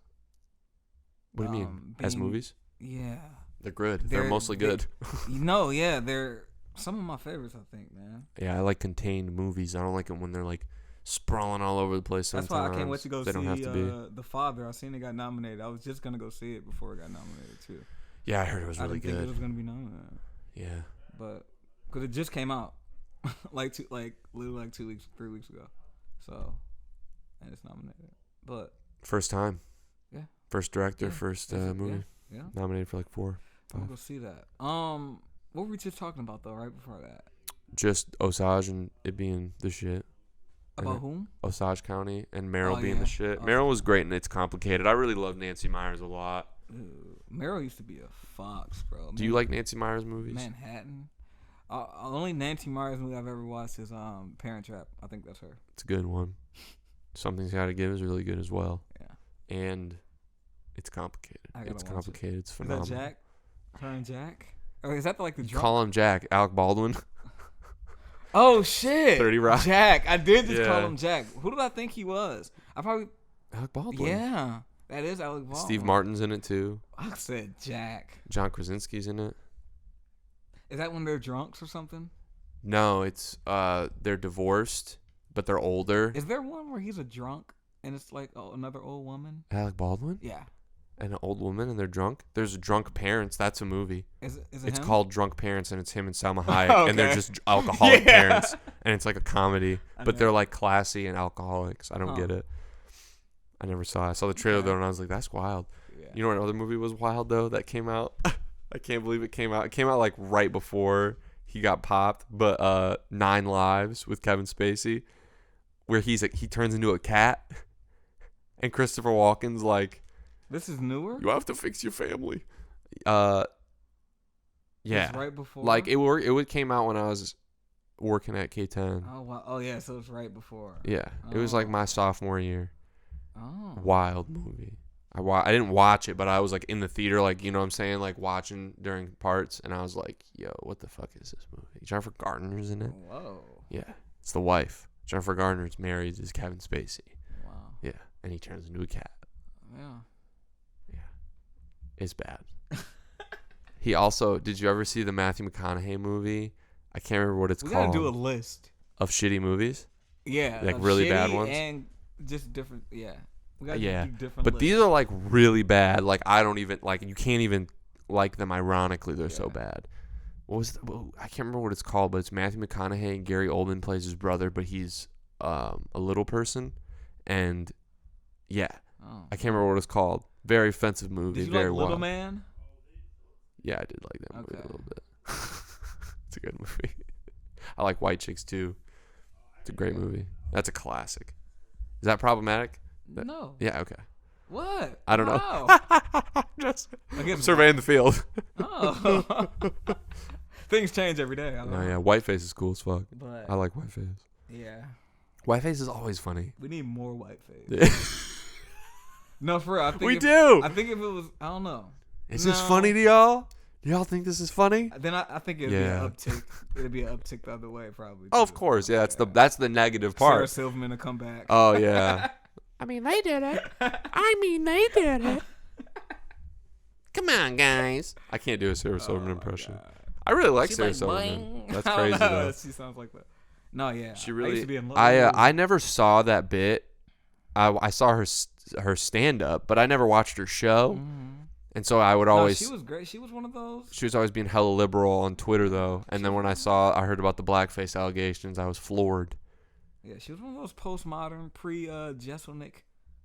What do you mean? As being- movies? Yeah. They're good. They're mostly good. Yeah, they're some of my favorites, I think, man. Yeah, I like contained movies. I don't like it when they're like sprawling all over the place. That's Sometimes why I can't wait to go they see don't have to be. The Father. I seen it got nominated. I was just gonna go see it before it got nominated too. Yeah, I heard it was I really didn't think it good. was gonna be nominated, Yeah. but because it just came out, literally 3 weeks ago, so and it's nominated. But First time. yeah, First director, Yeah. first Is it? movie. yeah. Nominated for like 4, I'm 5. gonna go see that. What were we just talking about though? Right before that, Just Osage and it being the shit. about whom? Osage County and Meryl Oh, being yeah. the shit. Oh. Meryl was great and it's complicated. I really love Nancy Myers a lot. Dude, Meryl used to be a fox, bro. Do you like Nancy Myers movies? Manhattan? Only Nancy Myers movie I've ever watched is Parent Trap. I think that's her. It's a good one. Something's Gotta Give is really good as well. Yeah. And it's complicated. It's complicated. It's phenomenal. Is that Jack? Her and Jack? Or is that like the drunk? Call him Jack. Alec Baldwin. Oh shit! 30 Rock. Jack. I did just call Yeah. him Jack. Who did I think he was? I probably. Alec Baldwin. Yeah, that is Alec Baldwin. Steve Martin's in it too. I said Jack. John Krasinski's in it. Is that when they're drunks or something? No, it's they're divorced, but they're older. Is there one where he's a drunk and it's like another old woman? Alec Baldwin Yeah. and an old woman, and they're drunk. There's Drunk Parents. That's a movie. Is it It's him? called Drunk Parents, and it's him and Salma Hayek, and they're Okay. just alcoholic Yeah. parents, and it's like a comedy, I but know. they're like classy and alcoholics. I don't Huh. get it. I never saw it. I saw the trailer Okay. though, and I was like, "That's wild." Yeah. You know what other movie was wild though that came out? I can't believe it came out. It came out like right before he got popped, but 9 Lives with Kevin Spacey, where he turns into a cat, and Christopher Walken's like, This is newer. "You have to fix your family." Yeah, It's right before. like it came out when I was working at K10. Oh wow. Oh yeah. So it's right before. Yeah, it was like Oh. my sophomore year. Oh. Wild movie. I didn't watch it, but I was like in the theater, like, you know what I'm saying, like watching during parts, and I was like, "Yo, what the fuck is this movie?" Jennifer Garner's in it. Whoa. Yeah, it's the wife. Jennifer Garner's married to Kevin Spacey. Wow. Yeah, and he turns into a cat. Yeah. Yeah, it's bad. He also, did you ever see the Matthew McConaughey movie? I can't remember what it's We called. gotta do a list. Of shitty movies. Yeah. Like of really bad shitty ones? and just different. Yeah. We gotta Yeah, do different. but lists. these are like really bad. Like I don't even like. You can't even like them. Ironically, they're so Yeah. bad. I can't remember what it's called, but it's Matthew McConaughey and Gary Oldman plays his brother, but he's a little person, and yeah, Oh. I can't remember what it's called. Very offensive movie. Did you very like Little wild. Man? Yeah, I did like that movie Okay. a little bit. It's a good movie. I like White Chicks too. It's a great movie. That's a classic. Is that problematic? No. Yeah. Okay. What? I don't know. Wow. Just I guess- I'm surveying the field. Oh. Things change every day. I don't No, know. yeah, Whiteface is cool as fuck. But I like Whiteface. yeah, Whiteface is always funny. we need more whiteface. Yeah. No, for real. I think We if, do. I think if it was, I don't know. Is this No. funny to y'all? Do y'all think this is funny? Then I think it'd Yeah. be an uptick. It'd be an uptick the other way, probably. Oh, of too. course. Yeah, that's the negative part. Sarah Silverman to come back. Oh yeah. I mean, they did it. They did it. Come on, guys. I can't do a Sarah Silverman impression. God. I really like She's Sarah like, Silverman. boing. That's I don't crazy know. though. She sounds like that. No, yeah. She I really. used to be in love with her. I never saw that bit. I saw her stand up, but I never watched her show. And so I would always. No, she was great. She was one of those. She was always being hella liberal on Twitter though. And then when I heard about the blackface allegations, I was floored. Yeah, she was one of those postmodern, Jeselnik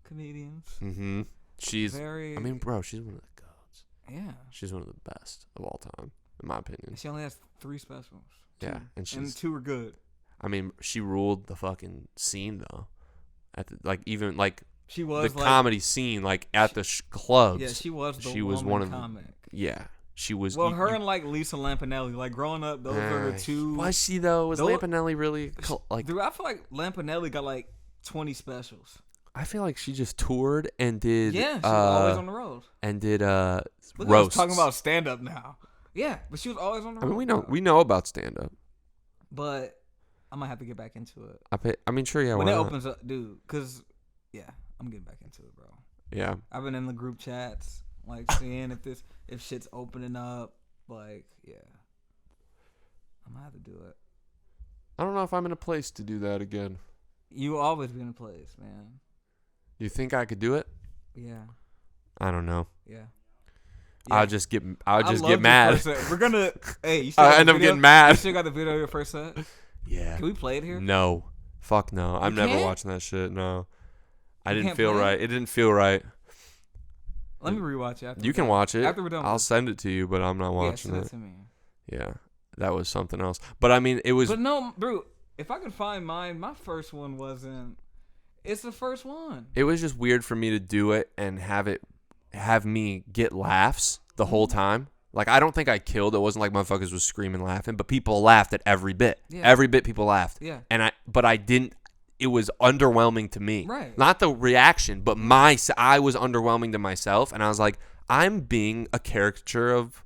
comedians. Mm-hmm. She's. Very. I mean, bro, she's one of the goats. Yeah. She's one of the best of all time, in my opinion. She only has 3 specials. Yeah, 2. and she's. And 2 are good. I mean, she ruled the fucking scene though. Even She was the like, comedy scene, like at the clubs. Yeah, she was the she was woman one of comic. Yeah, she was. Well, her and like Lisa Lampanelli, like growing up, those are the two. Was she though? Was Those- Lampanelli really like? Dude, I feel like Lampanelli got like 20 specials. I feel like she just toured and did. Yeah, she was always on the road. And did Look at us roasts. talking about stand up now. Yeah, but she was always on the I road. mean, we know about stand up. But I might have to get back into it I mean, sure, yeah. when why it not? opens up, dude. Cause yeah, I'm getting back into it, bro. Yeah. I've been in the group chats, like seeing if shit's opening up. Like, yeah, I'm gonna have to do it. I don't know if I'm in a place to do that again. You always be in a place, man. You think I could do it? Yeah, I don't know. yeah. Yeah. I would just get loved your mad. first set. We're gonna. Hey, you still got I end the up video? getting mad. You still got the video of your first set? Yeah. Can we play it here? No. Fuck no. I'm never can't? watching that shit. No. I You didn't can't feel play it? right. It didn't feel right. Let me rewatch it. After You we're can done. watch it. After we're done. I'll send it to you, but I'm not yeah, watching send it. it to me. Yeah. That was something else. But I mean, it was. But no, bro. If I could find mine, my first one wasn't. It's the first one. It was just weird for me to do it and have me get laughs the whole time. Like, I don't think I killed. It wasn't like motherfuckers was screaming laughing, but people laughed at every bit. Yeah. Every bit people laughed. Yeah. But I didn't. It was underwhelming to me. Right. Not the reaction, but I was underwhelming to myself, and I was like, I'm being a caricature of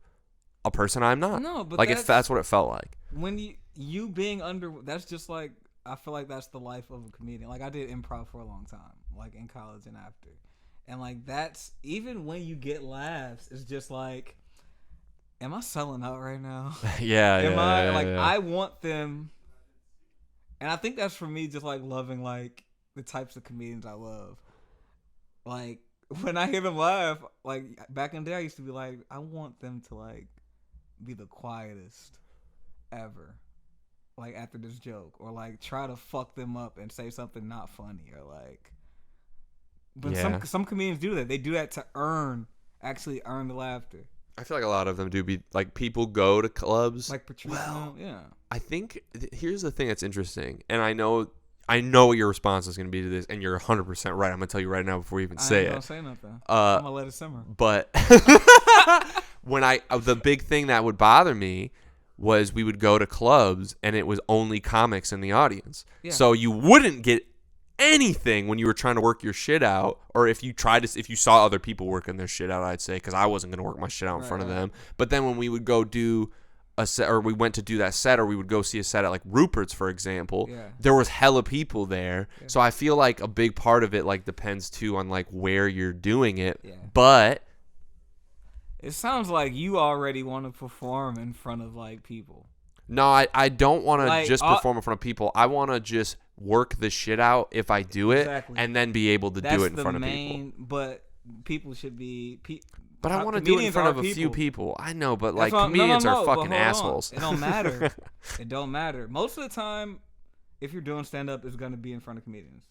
a person I'm not. No, but like that's what it felt like. When you being that's just like, I feel like that's the life of a comedian. Like, I did improv for a long time, like in college and after, and like that's even when you get laughs, it's just like, am I selling out right now? I want them. And I think that's for me, just like loving like the types of comedians I love. Like, when I hear them laugh, like back in the day, I used to be like, I want them to like be the quietest ever, like after this joke, or like try to fuck them up and say something not funny, or like. But some comedians do that. They do that to actually earn the laughter. I feel like a lot of them do be like, people go to clubs. Like Patrice, yeah. I think here's the thing that's interesting, and I know what your response is going to be to this, and you're 100% right. I'm going to tell you right now before you even say it. I ain't gonna say nothing. I'm gonna let it simmer. But when the big thing that would bother me was we would go to clubs and it was only comics in the audience. Yeah. So you wouldn't get anything when you were trying to work your shit out, or if you saw other people working their shit out, I'd say, because I wasn't going to work my shit out in front of them. But then when we would go do a set, or we went to do that set, or we would go see a set at like Rupert's, for example, there was hella people there. Yeah. So I feel like a big part of it like depends too on like where you're doing it. Yeah. But it sounds like you already want to perform in front of like people. No, I don't want to like, just perform in front of people. I want to just work the shit out if I do it, and then be able to do it in front of people. But people should be. But I want to do it in front of a few people. I know, but like comedians are fucking assholes. It don't matter. It don't matter. Most of the time, if you're doing stand up, it's gonna be in front of comedians.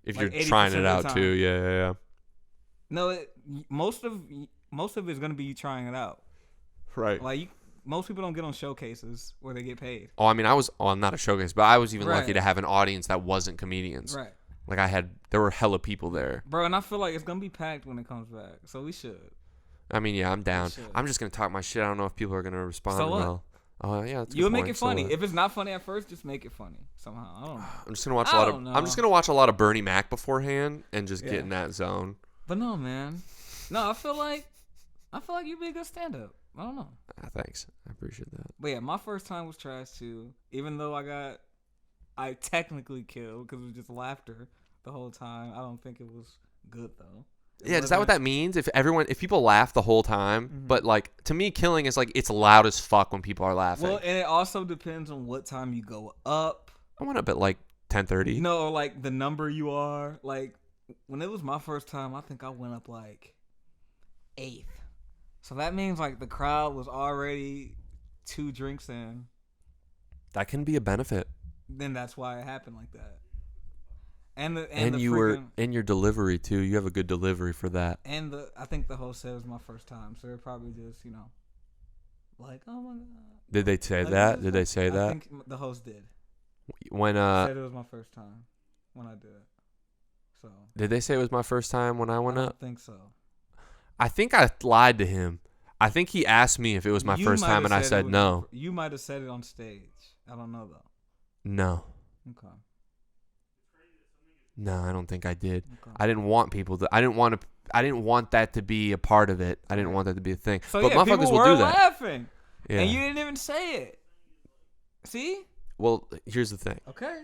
If like you're trying it out too, yeah. No, most of it's gonna be you trying it out. Right. Like most people don't get on showcases where they get paid. Oh, I mean, I'm not a showcase, but I was even lucky to have an audience that wasn't comedians. Right. Like there were hella people there. Bro, and I feel like it's going to be packed when it comes back. So we should. I mean, yeah, I'm down. I'm just going to talk my shit. I don't know if people are going to respond well. Oh, yeah, that's a good You'll point. make it funny. If it's not funny at first, just make it funny somehow. I don't know. I'm just going to watch a lot of Bernie Mac beforehand and just get in that zone. But no, man. No, I feel like you'd be a good stand-up. I don't know. Thanks. I appreciate that. But yeah, my first time was trash too. Even though I technically killed because it was just laughter the whole time. I don't think it was good though. Is that what that means? If people laugh the whole time, but like to me, killing is like it's loud as fuck when people are laughing. Well, and it also depends on what time you go up. I went up at like 10:30. No, like the number you are. Like when it was my first time, I think I went up like 8th. So that means like the crowd was already 2 drinks in. That can be a benefit. Then that's why it happened like that. And you were in your delivery too. You have a good delivery for that. And I think the host said it was my first time, so they're probably just like, oh my god. Did they say that? Did they say that? I think the host did. When said it was my first time when I did it. So. Did they say it was my first time when I went up? I think so. I think I lied to him. I think he asked me if it was my first time, and I said no. You might have said it on stage. I don't know, though. No. Okay. No, I don't think I did. Okay. I didn't want people to. I didn't want that to be a part of it. I didn't want that to be a thing. So but yeah, motherfuckers people will do that. Laughing, yeah. And you didn't even say it. See? Well, here's the thing. Okay.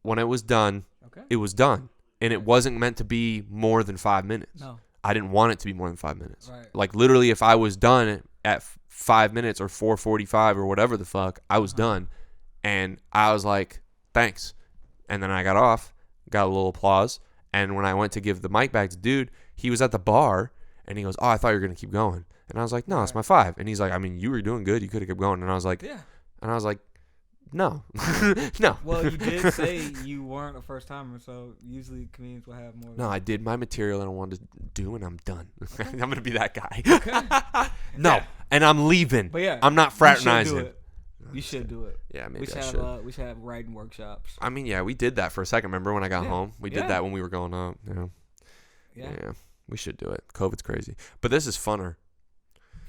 When it was done, it was done, and it wasn't meant to be more than 5 minutes. No. I didn't want it to be more than 5 minutes. Right. Like literally, if I was done at 5 minutes or 4:45 or whatever the fuck, I was done, and I was like, thanks, and then I got off, got a little applause, and when I went to give the mic back to dude, he was at the bar, and he goes, oh, I thought you were gonna keep going, And I was like, no, it's my 5. And he's like, I mean, you were doing good. You could have kept going. And I was like, Yeah. And I was like, no, no. Well, you did say you weren't a first timer, so usually comedians will have more. No, I did my material that I wanted to do, and I'm done. I'm gonna be that guy. Okay. No, Yeah. and I'm leaving. But yeah, I'm not fraternizing. You should do it. Yeah, maybe We should I should. have we should have writing workshops. I mean, yeah, we did that for a second. Remember when I got Yeah. home? We did that when we were going up. Yeah. Yeah. We should do it. COVID's crazy, but this is funner.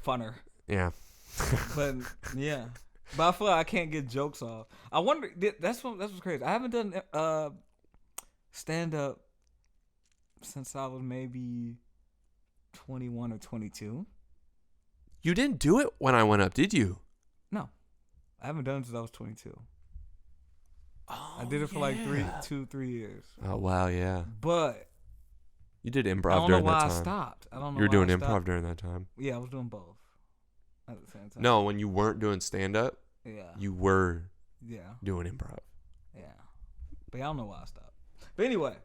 Funner. Yeah. But yeah. But I feel like I can't get jokes off. I wonder. That's what's crazy. I haven't done stand up since I was maybe 21 or 22. You didn't do it when I went up, did you? No, I haven't done it since I was 22. Oh, I did it for like 3 years. Oh wow, yeah. But You did I improv don't know during why that I time. stopped. I don't know. You were why doing I improv stopped. during that time. Yeah, I was doing both at the same time. No, when you weren't doing stand up, Yeah. you were Yeah. doing improv. Yeah. But I don't know why I stopped. But anyway.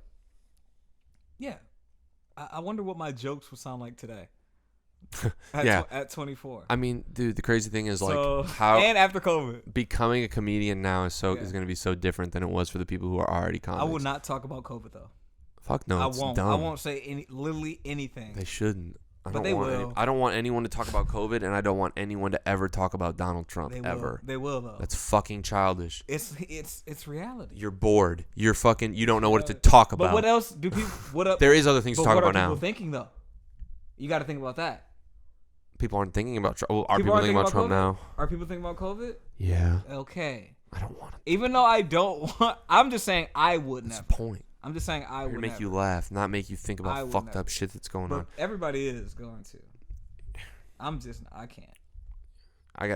Yeah. I wonder what my jokes would sound like today. At 24. I mean, dude, the crazy thing is like So, how and after COVID. becoming a comedian now is Yeah. going to be so different than it was for the people who are already comics. I will not talk about COVID though. Fuck no, it's won't. dumb. I won't say literally anything. They shouldn't. But they will. I don't want anyone to talk about COVID, and I don't want anyone to ever talk about Donald Trump ever. They will though. That's fucking childish. It's reality. You're bored. You're fucking. You don't know what to talk about. But what else do people? What up? There is other things to talk about now. What are people thinking though? You got to think about that. People aren't thinking about Trump. Well, are people aren't thinking about Trump COVID? now? Are people thinking about COVID? Yeah. Okay. I don't want it. Even though I don't want, I'm just saying I would That's never. the point. I'm just saying I would To make never. you laugh, not make you think I about would fucked never. up shit that's going But on. everybody is going to. I can't.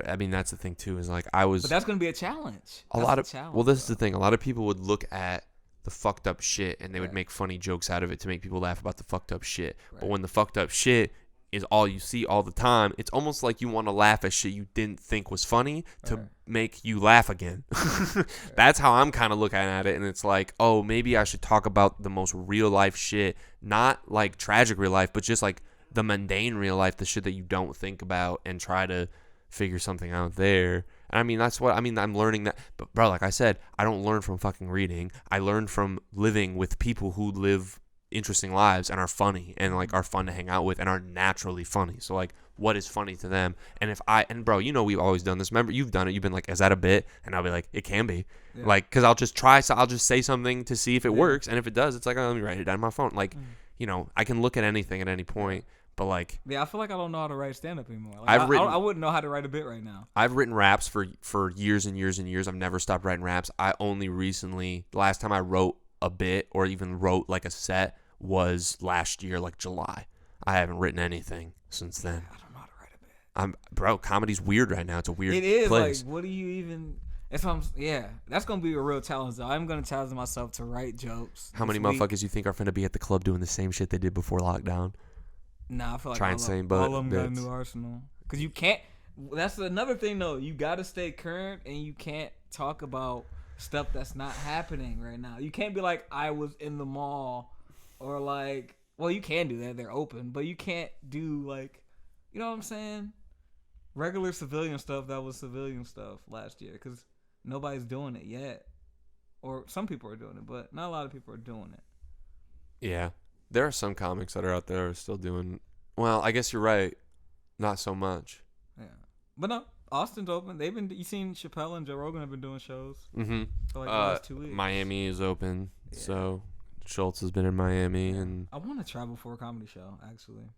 I mean, that's the thing too. Is like I was. But that's gonna be a challenge. Well, this is the thing. A lot of people would look at the fucked up shit and they would Right. make funny jokes out of it to make people laugh about the fucked up shit. But Right. when the fucked up shit is all you see all the time, it's almost like you want to laugh at shit you didn't think was funny to Right. make you laugh again. That's how I'm kind of looking at it. And it's like, oh, maybe I should talk about the most real life shit, not like tragic real life, but just like the mundane real life, the shit that you don't think about, and try to figure something out there. And I mean, that's what I mean. I'm learning that. But bro, like I said, I don't learn from fucking reading. I learn from living with people who live interesting lives and are funny and like are fun to hang out with and are naturally funny. So like, what is funny to them? And bro, you know, we've always done this. Remember, you've done it. You've been like, is that a bit? And I'll be like, it can be. Yeah. Like, cause I'll just try. So I'll just say something to see if it works. And if it does, it's like, oh, let me write it down on my phone. Like, you know, I can look at anything at any point. But like, Yeah, I feel like I don't know how to write stand up anymore. Like, I've written- I wouldn't know how to write a bit right now. I've written raps for years and years and years. I've never stopped writing raps. I only recently, last time I wrote a bit or even wrote like a set was last year, like July. I haven't written anything since then. I don't know how to write a bit. Bro, comedy's weird right now. It's a weird It is place. like, what do you even? That's what that's gonna be a real challenge. Though. I'm gonna challenge myself to write jokes. How many this week. motherfuckers you think are finna be at the club doing the same shit they did before lockdown? Nah, I feel like Try all and of, say all but of them got a bits. new arsenal. Cause you can't. That's another thing though. You gotta stay current, and you can't talk about stuff that's not happening right now. You can't be like, I was in the mall, or like, well, you can do that. They're open, but you can't do like, you know what I'm saying? Regular civilian stuff that was civilian stuff last year, cause nobody's doing it yet, or some people are doing it, but not a lot of people are doing it. Yeah. There are some comics that are out there still doing. Well, I guess you're right. Not so much. Yeah, but no, Austin's open. You seen Chappelle and Joe Rogan have been doing shows Mm-hmm. for like the last 2 weeks. Miami is open, Yeah. so Schultz has been in Miami, and I want to travel for a comedy show. Actually,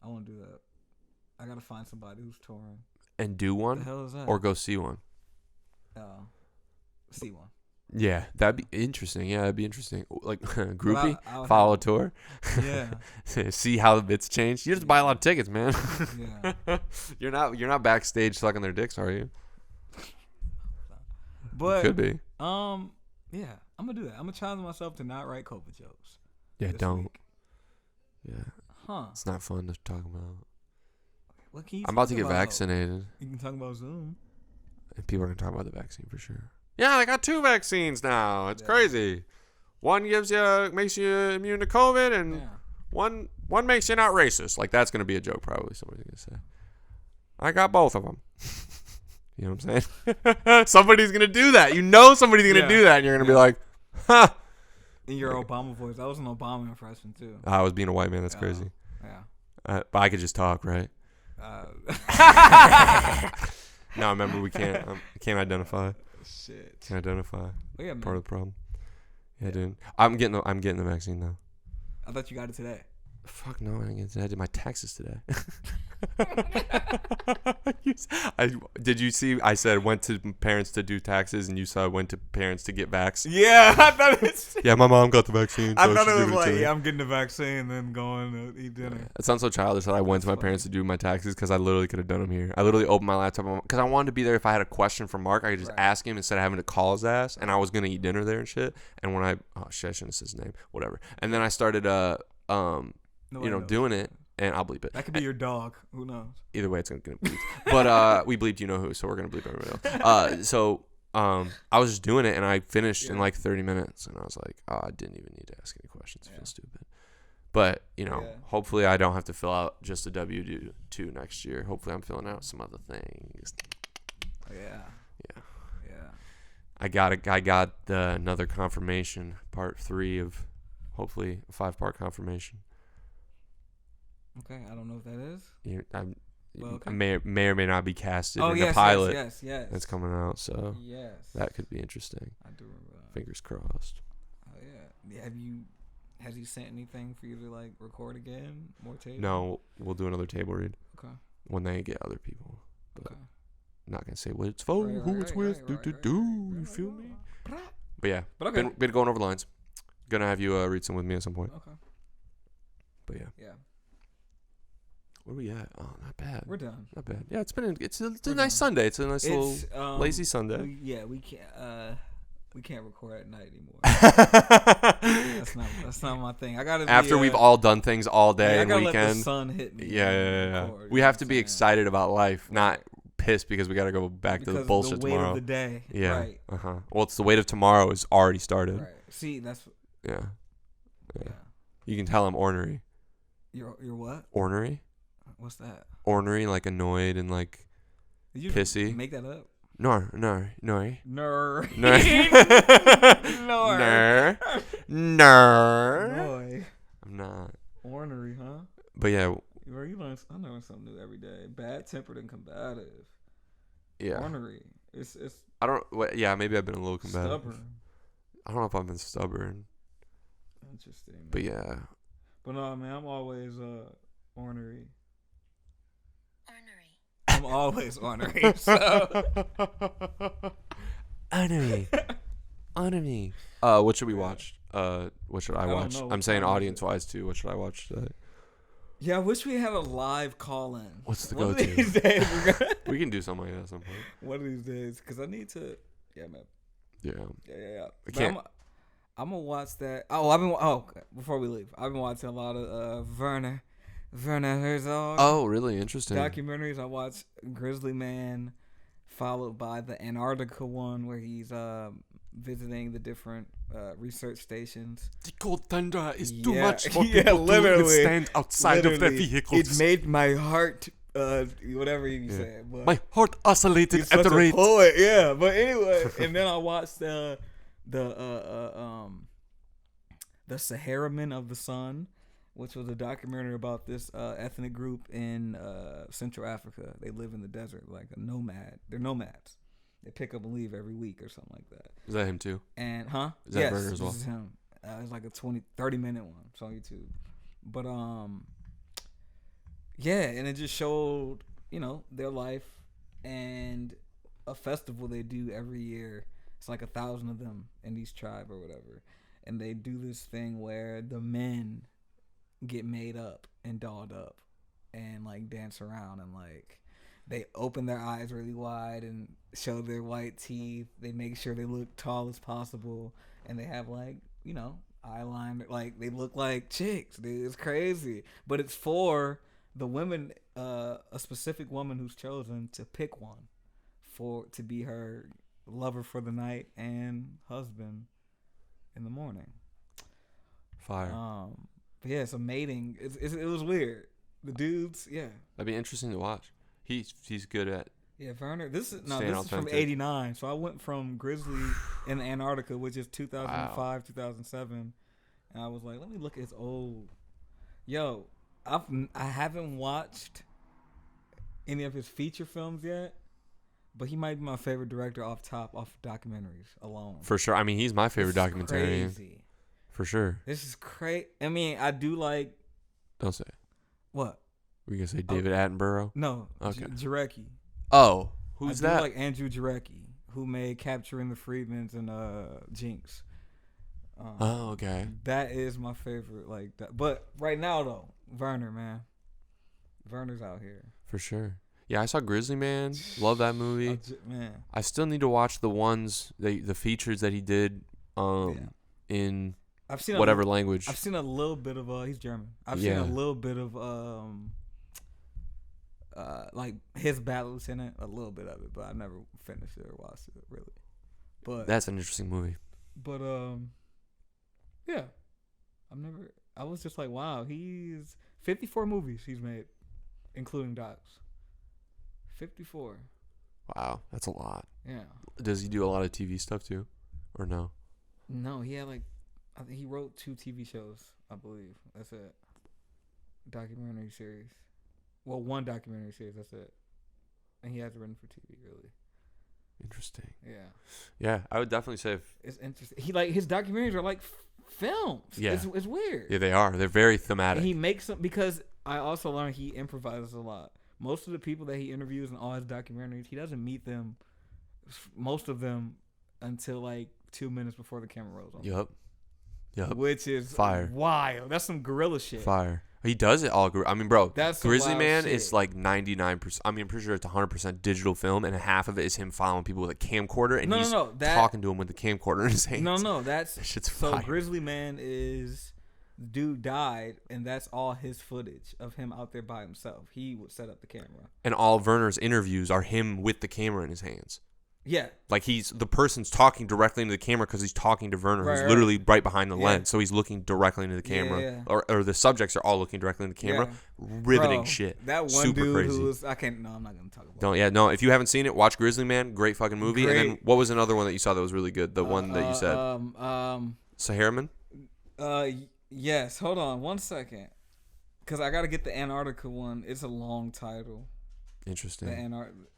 I want to do that. I gotta find somebody who's touring. do What one the hell is that? or go see one. See one. Yeah, that'd be interesting. Yeah, that'd be interesting. Like groupie, I would follow a have- tour, Yeah, see how the bits change. You have to buy a lot of tickets, man. yeah. You're not backstage sucking their dicks, are you? But Could be. yeah, I'm gonna do that. I'm gonna challenge myself to not write COVID jokes. Yeah, this don't. week. Yeah, Huh? it's not fun to talk about. What can you? I'm about to talk get about? vaccinated, You can talk about Zoom. and people are gonna talk about the vaccine for sure. Yeah, I got 2 vaccines now. It's Yeah. crazy. One makes you immune to COVID, and Yeah. one makes you not racist. Like, that's going to be a joke probably somebody's going to say. I got both of them. You know what I'm saying? Somebody's going to do that. You know somebody's going to do that, and you're going to be like, huh. In your Obama voice. That was an Obama impression, too. I was being a white man. That's crazy. Yeah. But I could just talk, right? No, remember, we can't identify. Shit. Can't identify. Oh, yeah, part of the problem. Yeah, dude. I'm getting the vaccine now. I thought you got it today. Fuck no, I didn't get it today. I did my taxes today. Did you see? I said went to parents to do taxes, and you saw I went to parents to get vax. Yeah, I thought it's. Yeah, my mom got the vaccine. So I thought it was like, yeah, I'm getting the vaccine and then going to eat dinner. Yeah. It sounds so childish that I went to my parents to do my taxes because I literally could have done them here. I literally opened my laptop because I wanted to be there. If I had a question for Mark, I could just ask him instead of having to call his ass. And I was gonna eat dinner there and shit. And when I shouldn't have said his name. Whatever. And then I started doing it. And I'll bleep it. That could be your dog. Who knows? Either way, it's going to get bleeped. But we bleeped you know who, so we're going to bleep everybody else. I was just doing it, and I finished in like 30 minutes. And I was like, oh, I didn't even need to ask any questions. I feel stupid. But, hopefully I don't have to fill out just a W-2 next year. Hopefully I'm filling out some other things. Yeah. I got another confirmation, part 3 of hopefully a 5-part confirmation. Okay, I don't know what that is. I may or may not be casted in the pilot. Yes. That's coming out, so yes, that could be interesting. I do remember that. Fingers crossed. Oh yeah. Has he sent anything for you to like record again? More tape? No, we'll do another table read. Okay. When they get other people. But okay. Not gonna say what it's for, who it's with. You feel me? But yeah. But okay. Been going over lines. Gonna have you read some with me at some point. Okay. But yeah. Yeah. Where we at? Oh, not bad. We're done. Not bad. Yeah, it's a nice Sunday. It's a nice little lazy Sunday. We can't record at night anymore. That's not my thing. I gotta. After we've all done things all day and weekend. Let the sun hit me. Yeah. We have to be excited about life, not pissed because we gotta go back to the bullshit tomorrow. Weight of the day. Yeah. Right. Well, it's the weight of tomorrow is already started. Right. See, that's. Yeah. You can tell I'm ornery. You're what? Ornery. What's that? Ornery, like annoyed and like Did you pissy. Make that up? No. I'm not. Ornery, huh? But yeah. I learn something new every day. Bad tempered and combative. Yeah. Ornery. It's. I don't. Yeah, maybe I've been a little combative. Stubborn. I don't know if I've been stubborn. Interesting. But yeah. But no, man, I'm always ornery. I'm always ornery. So. Ornery. What should we watch? What should I watch? I'm saying audience-wise too. What should I watch today? Yeah, I wish we had a live call-in. What's the go-to? One of these days we can do something like that at some point. One of these days, because I need to. Yeah, man. Yeah. I can't. I'm gonna watch that. Oh, before we leave, I've been watching a lot of Werner Herzog. Oh, really interesting documentaries. I watched Grizzly Man, followed by the Antarctica one where he's visiting the different research stations. The cold tundra is too much for people literally, to stand outside of their vehicles. It made my heart, whatever you said. But my heart oscillated he's at the such a rate. poet, yeah. But anyway, and then I watched the Saharamen of the Sun, which was a documentary about this ethnic group in Central Africa. They live in the desert like a nomad. They're nomads. They pick up and leave every week or something like that. Is that him too? And Is that Werner as well? This is him. It's like a 30-minute one. It's on YouTube. But yeah, and it just showed their life and a festival they do every year. It's like 1,000 of them in each tribe or whatever, and they do this thing where the men get made up and dolled up and like dance around and like they open their eyes really wide and show their white teeth. They make sure they look tall as possible, and they have like eyeliner, like they look like chicks, dude. It's crazy, but it's for the women, a specific woman who's chosen to pick one to be her lover for the night and husband in the morning. Fire. But yeah, it's a mating. It was weird. The dudes, yeah. That'd be interesting to watch. He's good at. Yeah, Werner. This is Staying from authentic. '89. So I went from Grizzly in Antarctica, which is 2005, 2007, and I was like, let me look at his old. Yo, I haven't watched any of his feature films yet, but he might be my favorite director off documentaries alone. For sure. I mean, he's my favorite documentarian. Crazy. For sure. This is crazy. I mean, I do like. Don't say it. What? Were you gonna say David Attenborough? No. Okay. Jarecki. Oh, who's that? I like Andrew Jarecki, who made Capturing the Freedmans and Jinx. Oh, okay. That is my favorite. Like that. But right now though, Werner, man. Werner's out here. For sure. Yeah, I saw Grizzly Man. Love that movie. Man. I still need to watch the ones, the features that he did in I've seen whatever language. I've seen a little bit of he's German. I've seen a little bit of like his battles in it, a little bit of it, but I never finished it or watched it really. But that's an interesting movie. But yeah. I was just like, wow, he's 54 movies he's made, including docs. 54. Wow, that's a lot. Yeah. Does he do a lot of TV stuff too, or no? No, he had I think he wrote 2 TV shows, I believe. That's it. Documentary series. Well, 1 documentary series. That's it. And he hasn't written for TV really. Interesting. Yeah. Yeah, I would definitely say it's interesting. He his documentaries are like films. Yeah, it's weird. Yeah, they are. They're very thematic. And he makes them because I also learned he improvises a lot. Most of the people that he interviews in all his documentaries, he doesn't meet them, most of them, until like 2 minutes before the camera rolls on. Yep. Which is fire. Wild. That's some gorilla shit. Fire. He does it all. I mean, bro, that's Grizzly Man shit. is like 99%. I mean, I'm pretty sure it's 100% digital film, and half of it is him following people with a camcorder, and he's talking to him with the camcorder in his hands. No, that shit's fire. So Grizzly Man is, dude died, and that's all his footage of him out there by himself. He would set up the camera. And all of Werner's interviews are him with the camera in his hands. Yeah. Like the person's talking directly into the camera because he's talking to Werner, who's literally right behind the lens. So he's looking directly into the camera. Yeah. Or the subjects are all looking directly into the camera. Yeah. Riveting shit. That one super dude crazy. who was, I'm not going to talk about No, if you haven't seen it, watch Grizzly Man. Great fucking movie. Great. And then what was another one that you saw that was really good? The one that you said. Saharaman? Yes. Hold on 1 second. Because I got to get the Antarctica one. It's a long title. Interesting.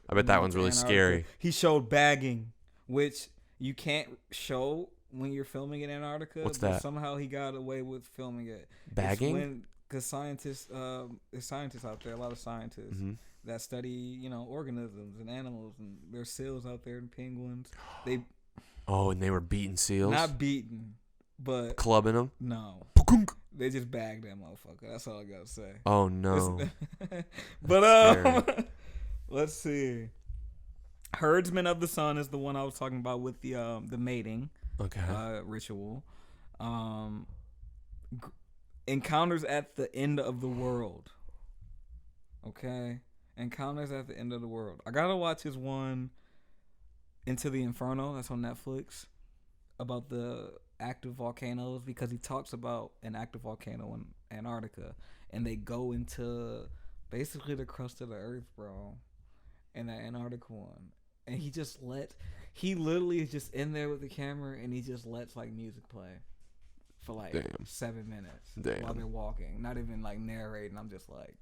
I bet that one's really scary. He showed bagging, which you can't show when you're filming in Antarctica. What's but that? Somehow he got away with filming it. Bagging? Because scientists, there's scientists out there, a lot of scientists that study, organisms and animals, and there's seals out there and penguins. And they were beating seals? Not beaten, but clubbing them? No. They just bagged that motherfucker. That's all I gotta say. Oh no. But let's see. Herdsman of the Sun is the one I was talking about with the mating ritual. Encounters at the End of the World. Okay? Encounters at the End of the World. I gotta watch his one, Into the Inferno. That's on Netflix. About the active volcanoes, because he talks about an active volcano in Antarctica, and they go into basically the crust of the earth, bro, in that Antarctica one. And he literally is just in there with the camera, and he just lets like music play for like 7 minutes while they're walking, not even like narrating. I'm just like,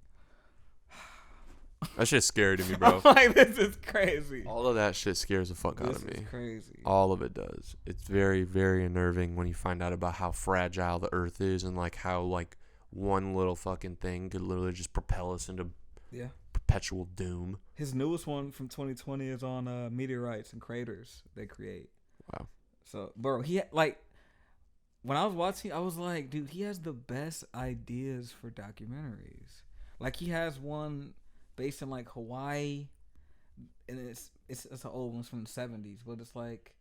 that shit's scary to me, bro. I'm like, this is crazy. All of that shit scares the fuck out of me. This is crazy. All of it does. It's very, very unnerving when you find out about how fragile the earth is, and like how like one little fucking thing could literally just propel us into perpetual doom. His newest one from 2020 is on meteorites and craters they create. Wow. So, bro, when I was watching, I was like, dude, he has the best ideas for documentaries. Like, he has one based in like Hawaii, and it's an old one from the 70s, but it's like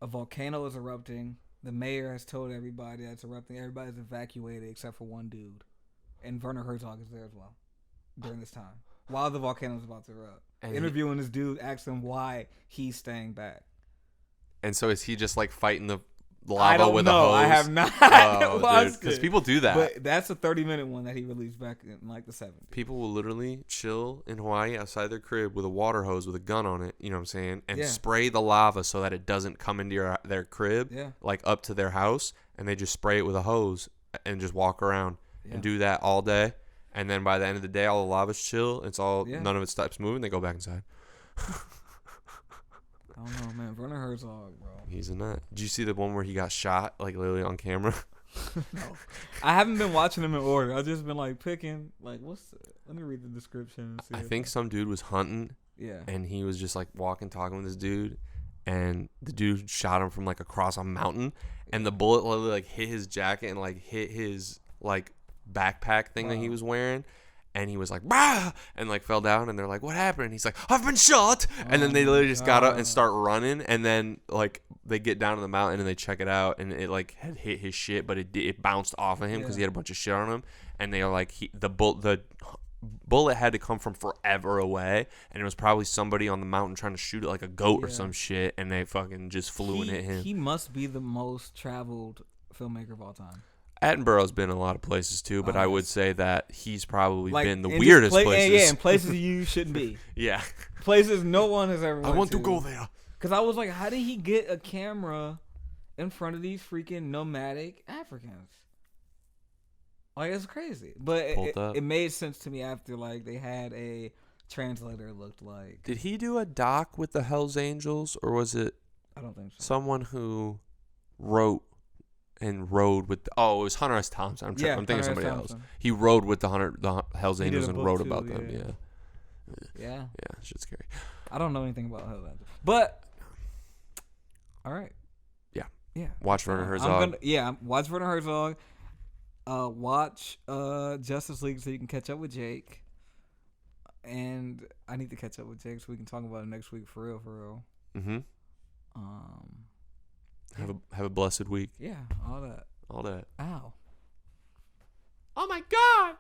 a volcano is erupting. The mayor has told everybody that's erupting. Everybody's evacuated except for one dude, and Werner Herzog is there as well during this time while the volcano is about to erupt. And interviewing this dude, asking him why he's staying back. And so is he just like fighting I lava don't with know. a hose? I have not Oh, watched it. because people do that. But that's a 30-minute one that he released back in like the 70s. People will literally chill in Hawaii outside their crib with a water hose with a gun on it, you know what I'm saying, and spray the lava so that it doesn't come into their crib, like up to their house, and they just spray it with a hose and just walk around and do that all day. And then by the end of the day, all the lava's chill. It's all none of it stops moving. They go back inside. I don't know, man. Werner Herzog, bro. He's a nut. Did you see the one where he got shot, like literally on camera? No, I haven't been watching them in order. I've just been like picking, like, let me read the description. And see I think some dude was hunting. Yeah. And he was just like talking with this dude, and the dude shot him from like across a mountain, and the bullet literally like hit his jacket and like hit his like backpack thing that he was wearing. And he was like, bah! And like fell down, and they're like, what happened? And he's like, I've been shot. And then they literally just got up and start running, and then like they get down to the mountain and they check it out, and it like had hit his shit, but it bounced off of him because he had a bunch of shit on him. And they are like, the bullet had to come from forever away, and it was probably somebody on the mountain trying to shoot it like a goat or some shit, and they fucking just flew and hit him. He must be the most traveled filmmaker of all time. Attenborough's been a lot of places too, but I would say that he's probably been the weirdest places. Yeah, in places you shouldn't be. Yeah. Places no one has ever went to. I want to go there. Because I was like, how did he get a camera in front of these freaking nomadic Africans? Like, it's crazy. But it made sense to me after, like, they had a translator looked like. Did he do a doc with the Hells Angels, or was it I don't think so. Someone who wrote and rode with it was Hunter S. Thompson. I'm thinking of somebody else. He rode with the Hells Angels and wrote about them. Yeah, shit's scary. I don't know anything about Hells Angels, but all right. Yeah. Watch Werner Herzog. Watch Werner Herzog. Watch Justice League so you can catch up with Jake. And I need to catch up with Jake so we can talk about it next week for real. Mm-hmm. Have a blessed week. Yeah, all that. All that. Ow. Oh my God.